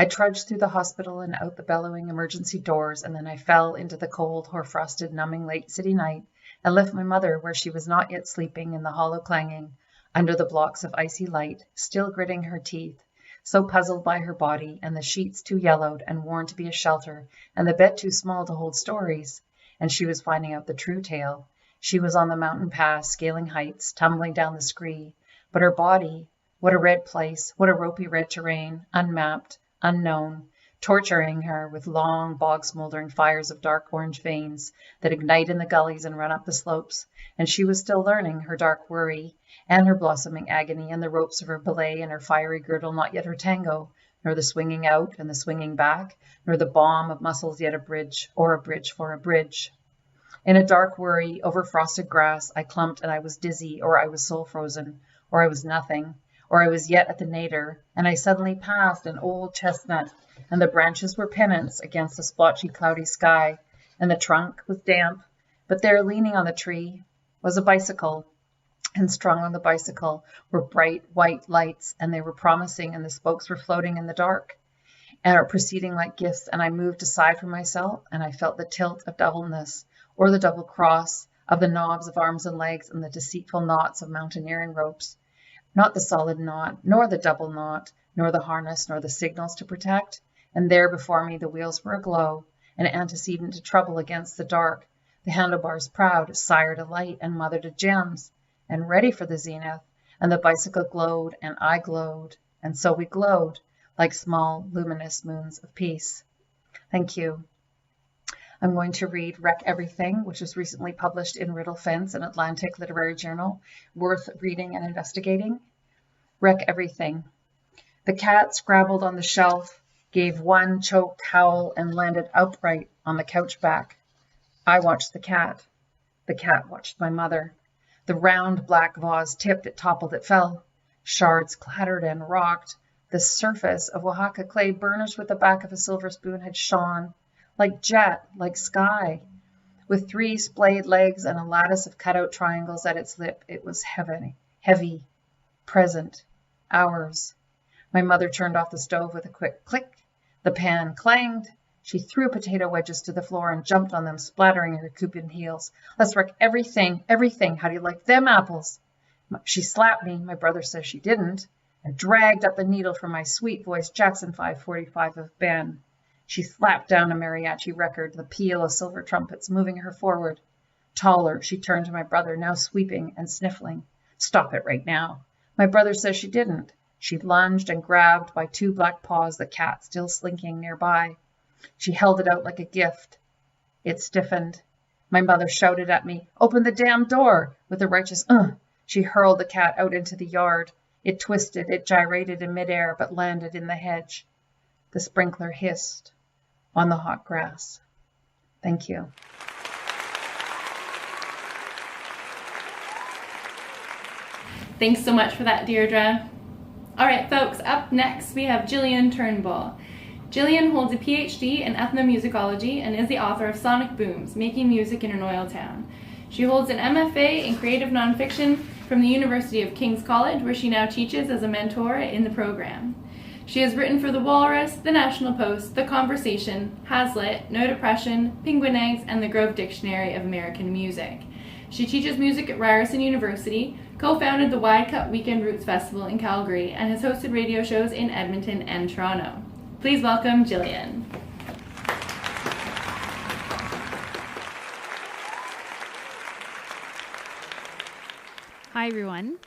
I trudged through the hospital and out the bellowing emergency doors, and then I fell into the cold, hoar-frosted, numbing late city night and left my mother where she was not yet sleeping in the hollow clanging under the blocks of icy light, still gritting her teeth, so puzzled by her body, and the sheets too yellowed and worn to be a shelter, and the bed too small to hold stories. And she was finding out the true tale. She was on the mountain pass, scaling heights, tumbling down the scree. But her body, what a red place, what a ropey red terrain, unmapped, unknown, torturing her with long, bog-smoldering fires of dark orange veins that ignite in the gullies and run up the slopes. And she was still learning her dark worry, and her blossoming agony, and the ropes of her belay and her fiery girdle not yet her tango, nor the swinging out and the swinging back, nor the balm of muscles yet a bridge, or a bridge for a bridge. In a dark worry over frosted grass, I clumped and I was dizzy, or I was soul frozen, or I was nothing, or I was yet at the nadir, and I suddenly passed an old chestnut, and the branches were pennants against the splotchy cloudy sky, and the trunk was damp, but there leaning on the tree was a bicycle, and strung on the bicycle were bright white lights, and they were promising, and the spokes were floating in the dark, and are proceeding like gifts, and I moved aside from myself, and I felt the tilt of doubleness, or the double cross of the knobs of arms and legs, and the deceitful knots of mountaineering ropes. Not the solid knot, nor the double knot, nor the harness, nor the signals to protect. And there before me the wheels were aglow, an antecedent to trouble against the dark, the handlebars proud, sire to light, and mother to gems, and ready for the zenith, and the bicycle glowed, and I glowed, and so we glowed, like small luminous moons of peace. Thank you. I'm going to read Wreck Everything, which was recently published in Riddle Fence, an Atlantic literary journal, worth reading and investigating. Wreck Everything. The cat scrabbled on the shelf, gave one choked howl, and landed upright on the couch back. I watched the cat. The cat watched my mother. The round black vase tipped, it toppled, it fell. Shards clattered and rocked. The surface of Oaxaca clay, burnished with the back of a silver spoon, had shone, like jet, like sky. With 3 splayed legs and a lattice of cut-out triangles at its lip, it was heavy, present, ours. My mother turned off the stove with a quick click. The pan clanged. She threw potato wedges to the floor and jumped on them, splattering her cupian heels. Let's wreck everything, everything. How do you like them apples? She slapped me, my brother says she didn't, and dragged up the needle from my sweet-voiced Jackson 545 of Ben. She slapped down a mariachi record, the peal of silver trumpets moving her forward. Taller, she turned to my brother, now sweeping and sniffling. Stop it right now. My brother says she didn't. She lunged and grabbed by 2 black paws the cat still slinking nearby. She held it out like a gift. It stiffened. My mother shouted at me, "Open the damn door!" With a righteous she hurled the cat out into the yard. It twisted, it gyrated in midair, but landed in the hedge. The sprinkler hissed on the hot grass. Thank you. Thanks so much for that, Deirdre. All right, folks, up next we have Gillian Turnbull. Gillian holds a PhD in ethnomusicology and is the author of Sonic Booms, Making Music in an Oil Town. She holds an MFA in creative nonfiction from the University of King's College, where she now teaches as a mentor in the program. She has written for The Walrus, The National Post, The Conversation, Hazlitt, No Depression, Penguin Eggs, and the Grove Dictionary of American Music. She teaches music at Ryerson University, co-founded the Wide Cut Weekend Roots Festival in Calgary, and has hosted radio shows in Edmonton and Toronto. Please welcome Gillian. Hi everyone.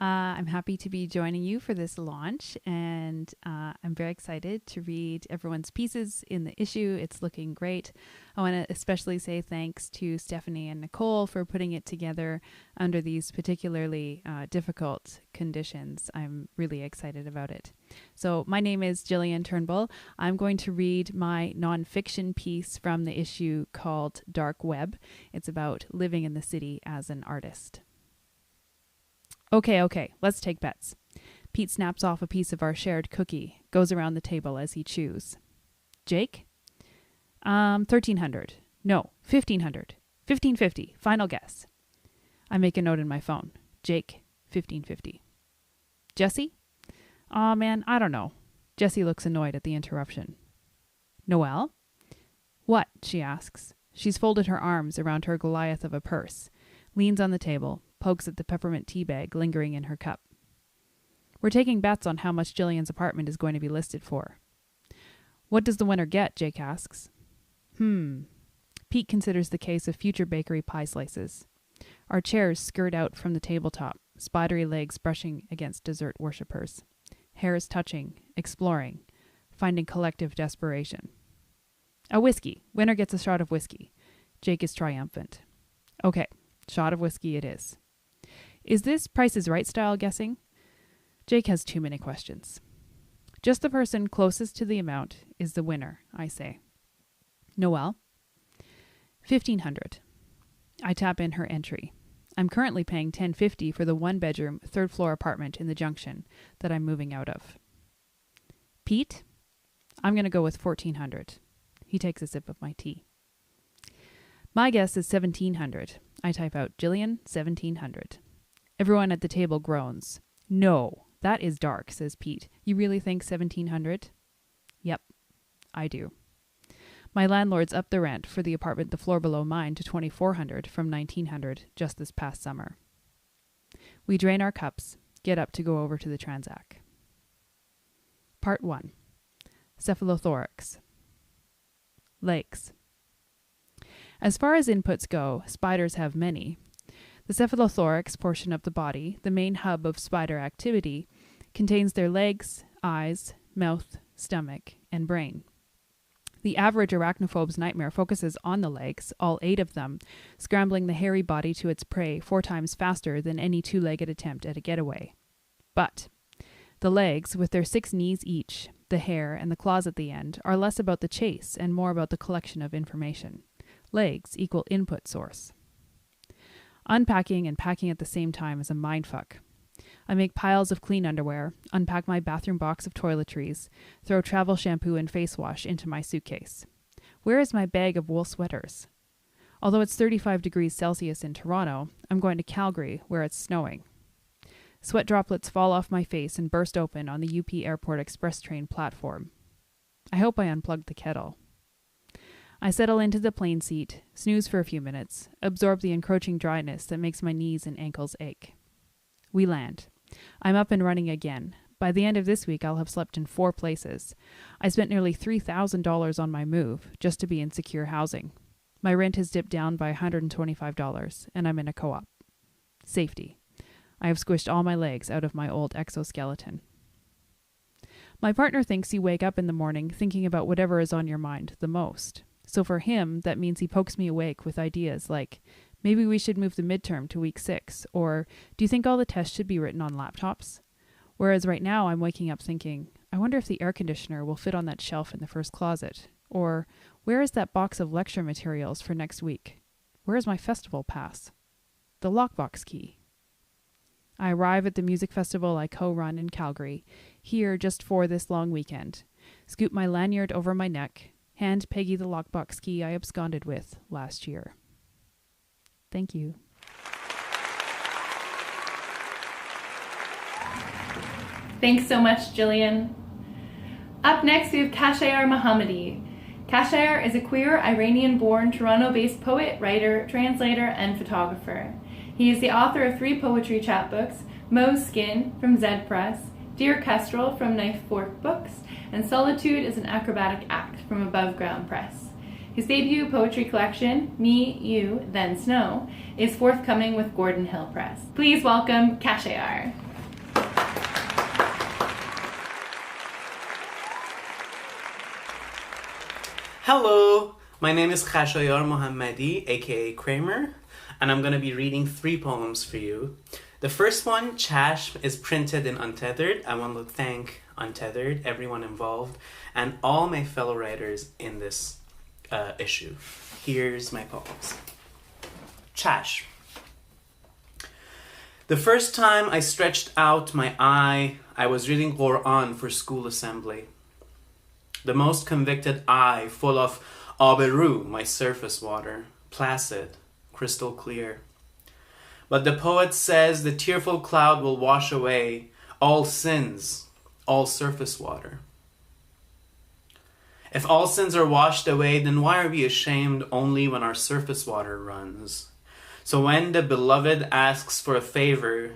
I'm happy to be joining you for this launch, and I'm very excited to read everyone's pieces in the issue. It's looking great. I want to especially say thanks to Stephanie and Nicole for putting it together under these particularly difficult conditions. I'm really excited about it. So my name is Gillian Turnbull. I'm going to read my nonfiction piece from the issue called Dark Web. It's about living in the city as an artist. Okay, let's take bets. Pete snaps off a piece of our shared cookie, goes around the table as he chews. Jake? 1,300. No, 1,500. 1,550. Final guess. I make a note in my phone. Jake, 1,550. Jessie? Aw, man, I don't know. Jessie looks annoyed at the interruption. Noelle? What? She asks. She's folded her arms around her Goliath of a purse, leans on the table, pokes at the peppermint tea bag lingering in her cup. We're taking bets on how much Gillian's apartment is going to be listed for. What does the winner get? Jake asks. Pete considers the case of future bakery pie slices. Our chairs skirt out from the tabletop, spidery legs brushing against dessert worshippers. Hairs touching, exploring, finding collective desperation. A whiskey. Winner gets a shot of whiskey. Jake is triumphant. Okay, shot of whiskey it is. Is this Price is Right style guessing? Jake has too many questions. Just the person closest to the amount is the winner, I say. Noelle? 1,500. I tap in her entry. I'm currently paying $1,050 for the one-bedroom, third-floor apartment in the Junction that I'm moving out of. Pete? I'm going to go with 1,400. He takes a sip of my tea. My guess is 1,700. I type out Gillian, 1,700. Everyone at the table groans. No, that is dark, says Pete. You really think 1,700? Yep, I do. My landlord's upped the rent for the apartment the floor below mine to 2,400 from 1,900 just this past summer. We drain our cups, get up to go over to the Transac. Part 1. Cephalothorax. Legs. As far as inputs go, spiders have many. The cephalothorax portion of the body, the main hub of spider activity, contains their legs, eyes, mouth, stomach, and brain. The average arachnophobe's nightmare focuses on the legs, all 8 of them, scrambling the hairy body to its prey 4 times faster than any 2-legged attempt at a getaway. But the legs, with their 6 knees each, the hair, and the claws at the end, are less about the chase and more about the collection of information. Legs equal input source. Unpacking and packing at the same time is a mindfuck. I make piles of clean underwear, unpack my bathroom box of toiletries, throw travel shampoo and face wash into my suitcase. Where is my bag of wool sweaters? Although it's 35 degrees Celsius in Toronto, I'm going to Calgary, where it's snowing. Sweat droplets fall off my face and burst open on the UP Airport Express train platform. I hope I unplugged the kettle. I settle into the plane seat, snooze for a few minutes, absorb the encroaching dryness that makes my knees and ankles ache. We land. I'm up and running again. By the end of this week, I'll have slept in 4 places. I spent nearly $3,000 on my move, just to be in secure housing. My rent has dipped down by $125, and I'm in a co-op. Safety. I have squished all my legs out of my old exoskeleton. My partner thinks you wake up in the morning thinking about whatever is on your mind the most. So for him, that means he pokes me awake with ideas like, maybe we should move the midterm to week 6, or do you think all the tests should be written on laptops? Whereas right now I'm waking up thinking, I wonder if the air conditioner will fit on that shelf in the first closet, or where is that box of lecture materials for next week? Where is my festival pass? The lockbox key. I arrive at the music festival I co-run in Calgary, here just for this long weekend, scoop my lanyard over my neck, hand Peggy the lockbox key I absconded with last year. Thank you. Thanks so much, Gillian. Up next, we have Khashayar Mohammadi. Khashayar is a queer Iranian-born Toronto-based poet, writer, translator, and photographer. He is the author of 3 poetry chapbooks, Moe's Skin from Zed Press, Dear Kestrel from Knife Fork Books, and Solitude is an Acrobatic Act from Above Ground Press. His debut poetry collection, Me, You, Then Snow, is forthcoming with Gordon Hill Press. Please welcome Khashayar. Hello, my name is Khashayar Mohammadi, aka Kramer, and I'm going to be reading 3 poems for you. The first one, Chash, is printed in Untethered. I want to thank Untethered, everyone involved, and all my fellow writers in this issue. Here's my poems. Chash. The first time I stretched out my eye, I was reading Quran for school assembly. The most convicted eye, full of aberu, my surface water, placid, crystal clear. But the poet says the tearful cloud will wash away all sins, all surface water. If all sins are washed away, then why are we ashamed only when our surface water runs? So when the beloved asks for a favor,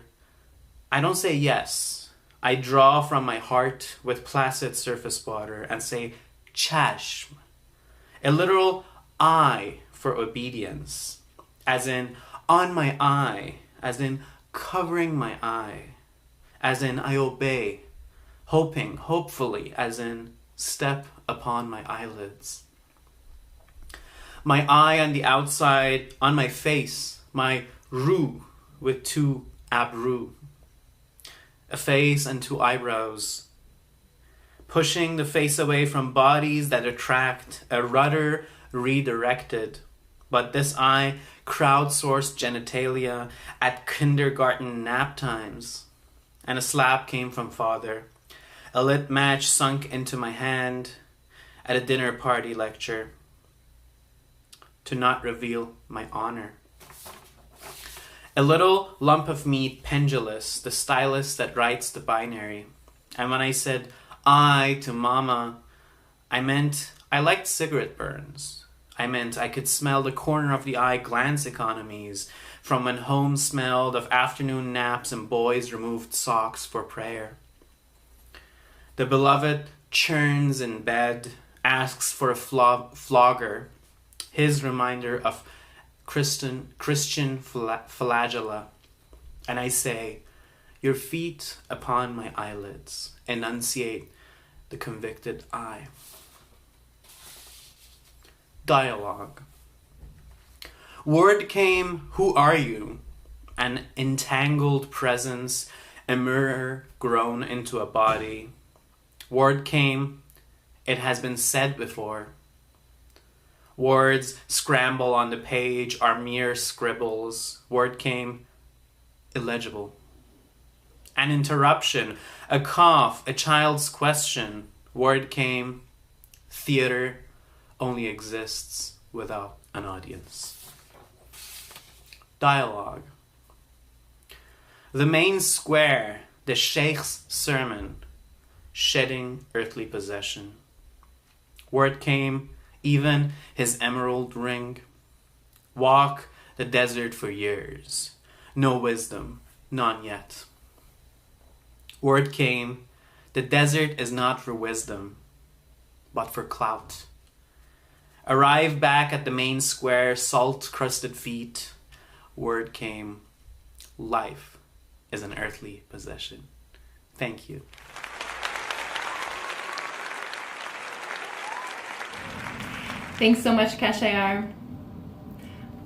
I don't say yes. I draw from my heart with placid surface water and say chashm, a literal eye for obedience, as in on my eye, as in covering my eye, as in I obey, hoping, hopefully, as in step upon my eyelids. My eye on the outside, on my face, my ru with 2 abru. A face and 2 eyebrows, pushing the face away from bodies that attract, a rudder redirected. But this eye crowdsourced genitalia at kindergarten nap times, and a slap came from father. A lit match sunk into my hand at a dinner party lecture to not reveal my honor. A little lump of meat, pendulous, the stylus that writes the binary. And when I said I to mama, I meant I liked cigarette burns. I meant I could smell the corner of the eye glance economies from when home smelled of afternoon naps and boys removed socks for prayer. The beloved churns in bed, asks for a flogger, his reminder of Christian flagella, and I say, your feet upon my eyelids, enunciate the convicted eye. Dialogue. Word came, who are you? An entangled presence, a mirror grown into a body. Word came, it has been said before. Words scramble on the page are mere scribbles. Word came, illegible. An interruption, a cough, a child's question. Word came, theater only exists without an audience. Dialogue. The main square, the Sheikh's sermon, shedding earthly possession. Word came, even his emerald ring. Walk the desert for years. No wisdom, none yet. Word came, the desert is not for wisdom, but for clout. Arrive back at the main square, salt-crusted feet. Word came, life is an earthly possession. Thank you. Thanks so much, Khashayar.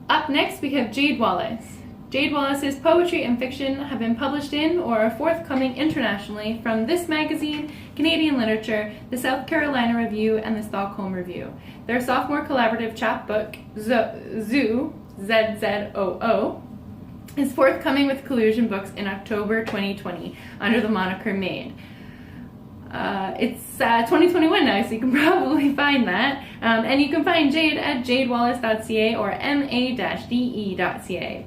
Up next, we have Jade Wallace. Jade Wallace's poetry and fiction have been published in or are forthcoming internationally from This Magazine, Canadian Literature, the South Carolina Review, and the Stockholm Review. Their sophomore collaborative chapbook, Zoo, ZZOO, is forthcoming with Collusion Books in October 2020 under the moniker Made. It's 2021 now, so you can probably find that. And you can find Jade at jadewallace.ca or ma-de.ca.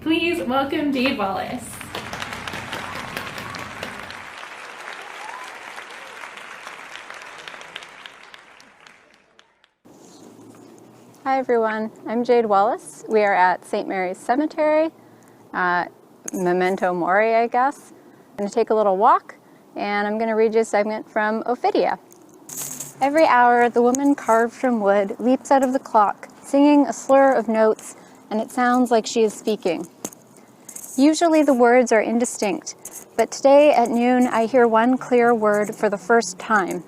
Please welcome Jade Wallace. Hi everyone, I'm Jade Wallace. We are at St. Mary's Cemetery, Memento Mori, I guess. I'm going to take a little walk, and I'm going to read you a segment from Ophidia. Every hour, the woman carved from wood leaps out of the clock, singing a slur of notes, and it sounds like she is speaking. Usually the words are indistinct, but today at noon I hear one clear word for the first time.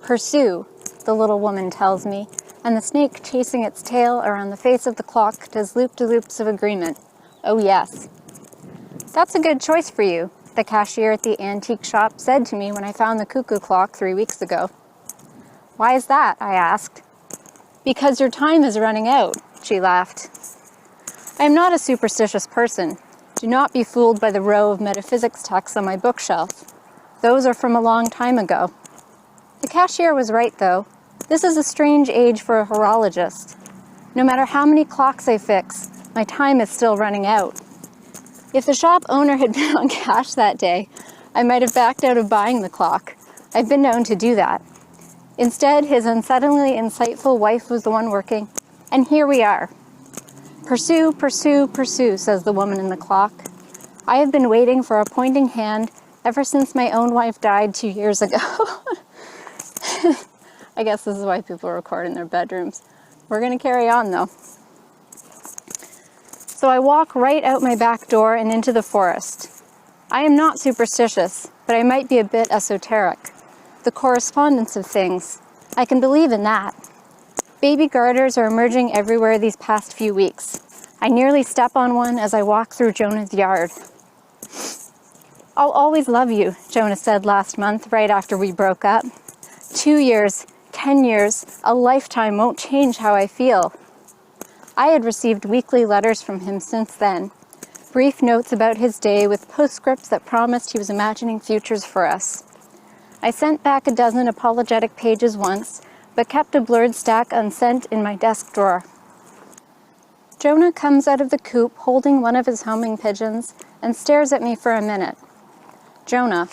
Pursue, the little woman tells me, and the snake chasing its tail around the face of the clock does loop-de-loops of agreement. Oh yes. That's a good choice for you, the cashier at the antique shop said to me when I found the cuckoo clock 3 weeks ago. Why is that? I asked. Because your time is running out, she laughed. I am not a superstitious person. Do not be fooled by the row of metaphysics texts on my bookshelf. Those are from a long time ago. The cashier was right, though. This is a strange age for a horologist. No matter how many clocks I fix, my time is still running out. If the shop owner had been on cash that day, I might have backed out of buying the clock. I've been known to do that. Instead, his unsettlingly insightful wife was the one working, and here we are. Pursue, pursue, pursue, says the woman in the clock. I have been waiting for a pointing hand ever since my own wife died 2 years ago. I guess this is why people record in their bedrooms. We're going to carry on, though. So I walk right out my back door and into the forest. I am not superstitious, but I might be a bit esoteric. The correspondence of things. I can believe in that. Baby garters are emerging everywhere these past few weeks. I nearly step on one as I walk through Jonah's yard. I'll always love you, Jonah said last month, right after we broke up. 2 years, 10 years, a lifetime won't change how I feel. I had received weekly letters from him since then. Brief notes about his day with postscripts that promised he was imagining futures for us. I sent back a dozen apologetic pages once, but kept a blurred stack unsent in my desk drawer. Jonah comes out of the coop holding one of his homing pigeons and stares at me for a minute. Jonah,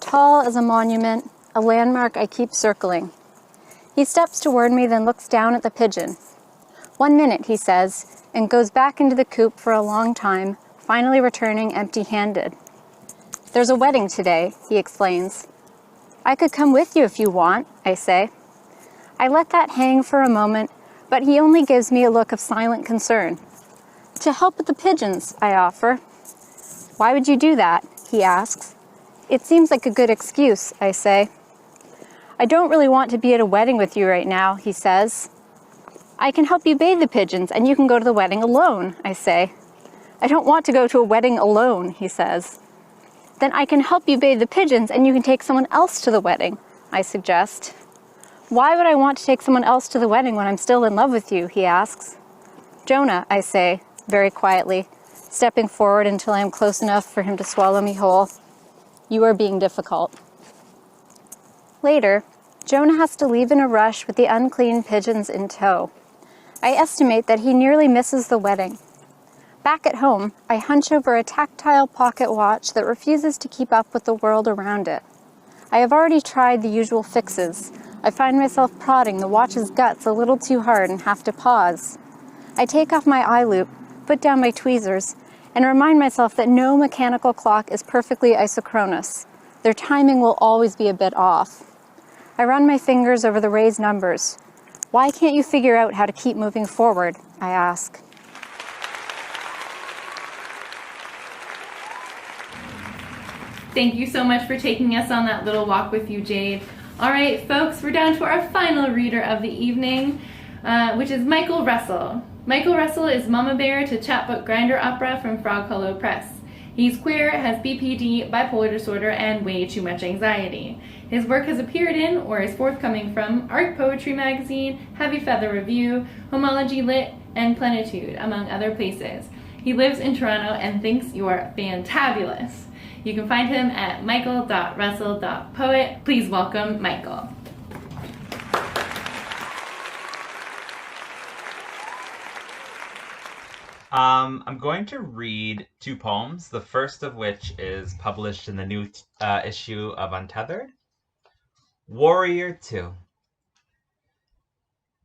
tall as a monument, a landmark I keep circling. He steps toward me, then looks down at the pigeon. 1 minute, he says, and goes back into the coop for a long time, finally returning empty-handed. There's a wedding today, he explains. I could come with you if you want, I say. I let that hang for a moment, but he only gives me a look of silent concern. To help with the pigeons, I offer. Why would you do that? He asks. It seems like a good excuse, I say. I don't really want to be at a wedding with you right now, he says. I can help you bathe the pigeons and you can go to the wedding alone, I say. I don't want to go to a wedding alone, he says. Then I can help you bathe the pigeons and you can take someone else to the wedding, I suggest. Why would I want to take someone else to the wedding when I'm still in love with you, he asks. Jonah, I say, very quietly, stepping forward until I am close enough for him to swallow me whole. You are being difficult. Later, Jonah has to leave in a rush with the unclean pigeons in tow. I estimate that he nearly misses the wedding. Back at home, I hunch over a tactile pocket watch that refuses to keep up with the world around it. I have already tried the usual fixes. I find myself prodding the watch's guts a little too hard and have to pause. I take off my eye loop, put down my tweezers, and remind myself that no mechanical clock is perfectly isochronous. Their timing will always be a bit off. I run my fingers over the raised numbers. Why can't you figure out how to keep moving forward? I ask. Thank you so much for taking us on that little walk with you, Jade. All right, folks, we're down to our final reader of the evening, which is Michael Russell. Michael Russell is Mama Bear to Chapbook Grinder Opera from Frog Hollow Press. He's queer, has BPD, bipolar disorder, and way too much anxiety. His work has appeared in, or is forthcoming from, Art Poetry Magazine, Heavy Feather Review, Homology Lit, and Plenitude, among other places. He lives in Toronto and thinks you are fantabulous. You can find him at michael.russell.poet. Please welcome Michael. I'm going to read 2 poems, the first of which is published in the new issue of Untethered. Warrior 2.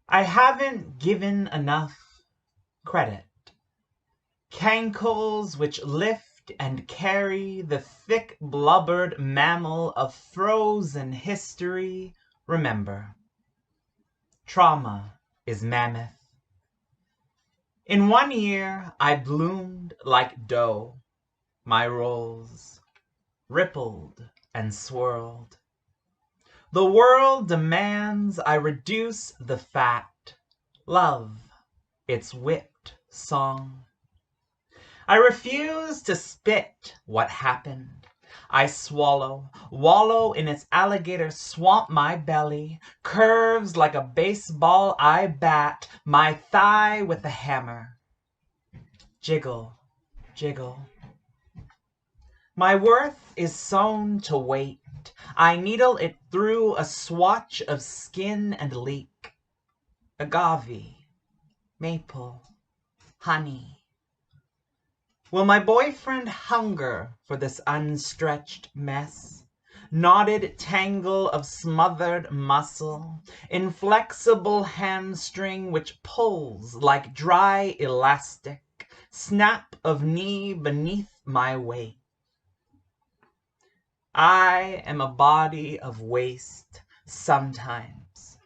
I haven't given enough credit. Cankles which lift and carry the thick blubbered mammal of frozen history, remember. Trauma is mammoth. In 1 year I bloomed like dough, my rolls rippled and swirled. The world demands I reduce the fat, Love, its whipped song. I refuse to spit what happened. I wallow in its alligator swamp my belly, curves like a baseball I bat my thigh with a hammer. Jiggle, jiggle. My worth is sewn to weight. I needle it through a swatch of skin and leek. Agave, maple, honey. Will my boyfriend hunger for this unstretched mess? Knotted tangle of smothered muscle, inflexible hamstring which pulls like dry elastic, snap of knee beneath my weight. I am a body of waste sometimes.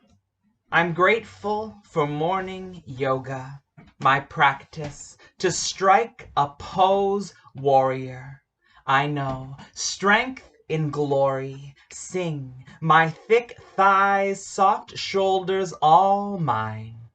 I'm grateful for morning yoga, my practice to strike a pose warrior. I know strength in glory, sing my thick thighs, soft shoulders, all mine.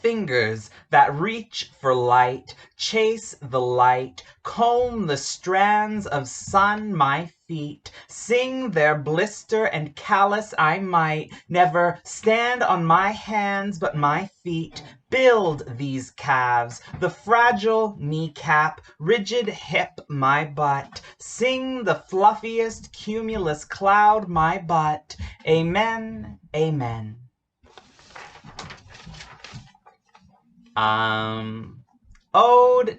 Fingers that reach for light, chase the light, comb the strands of sun my feet, sing their blister and callous I might never stand on my hands but my feet, build these calves, the fragile kneecap, rigid hip my butt, sing the fluffiest cumulus cloud my butt, amen, amen. Ode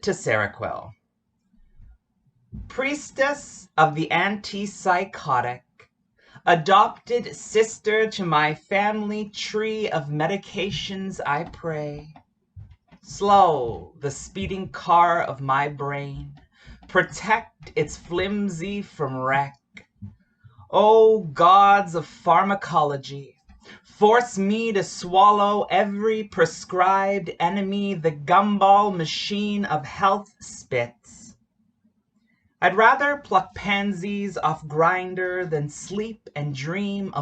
to Seroquel. Priestess of the antipsychotic, adopted sister to my family tree of medications I pray. Slow the speeding car of my brain, protect its flimsy from wreck. O gods of pharmacology, force me to swallow every prescribed enemy the gumball machine of health spits. I'd rather pluck pansies off grinder than sleep and dream of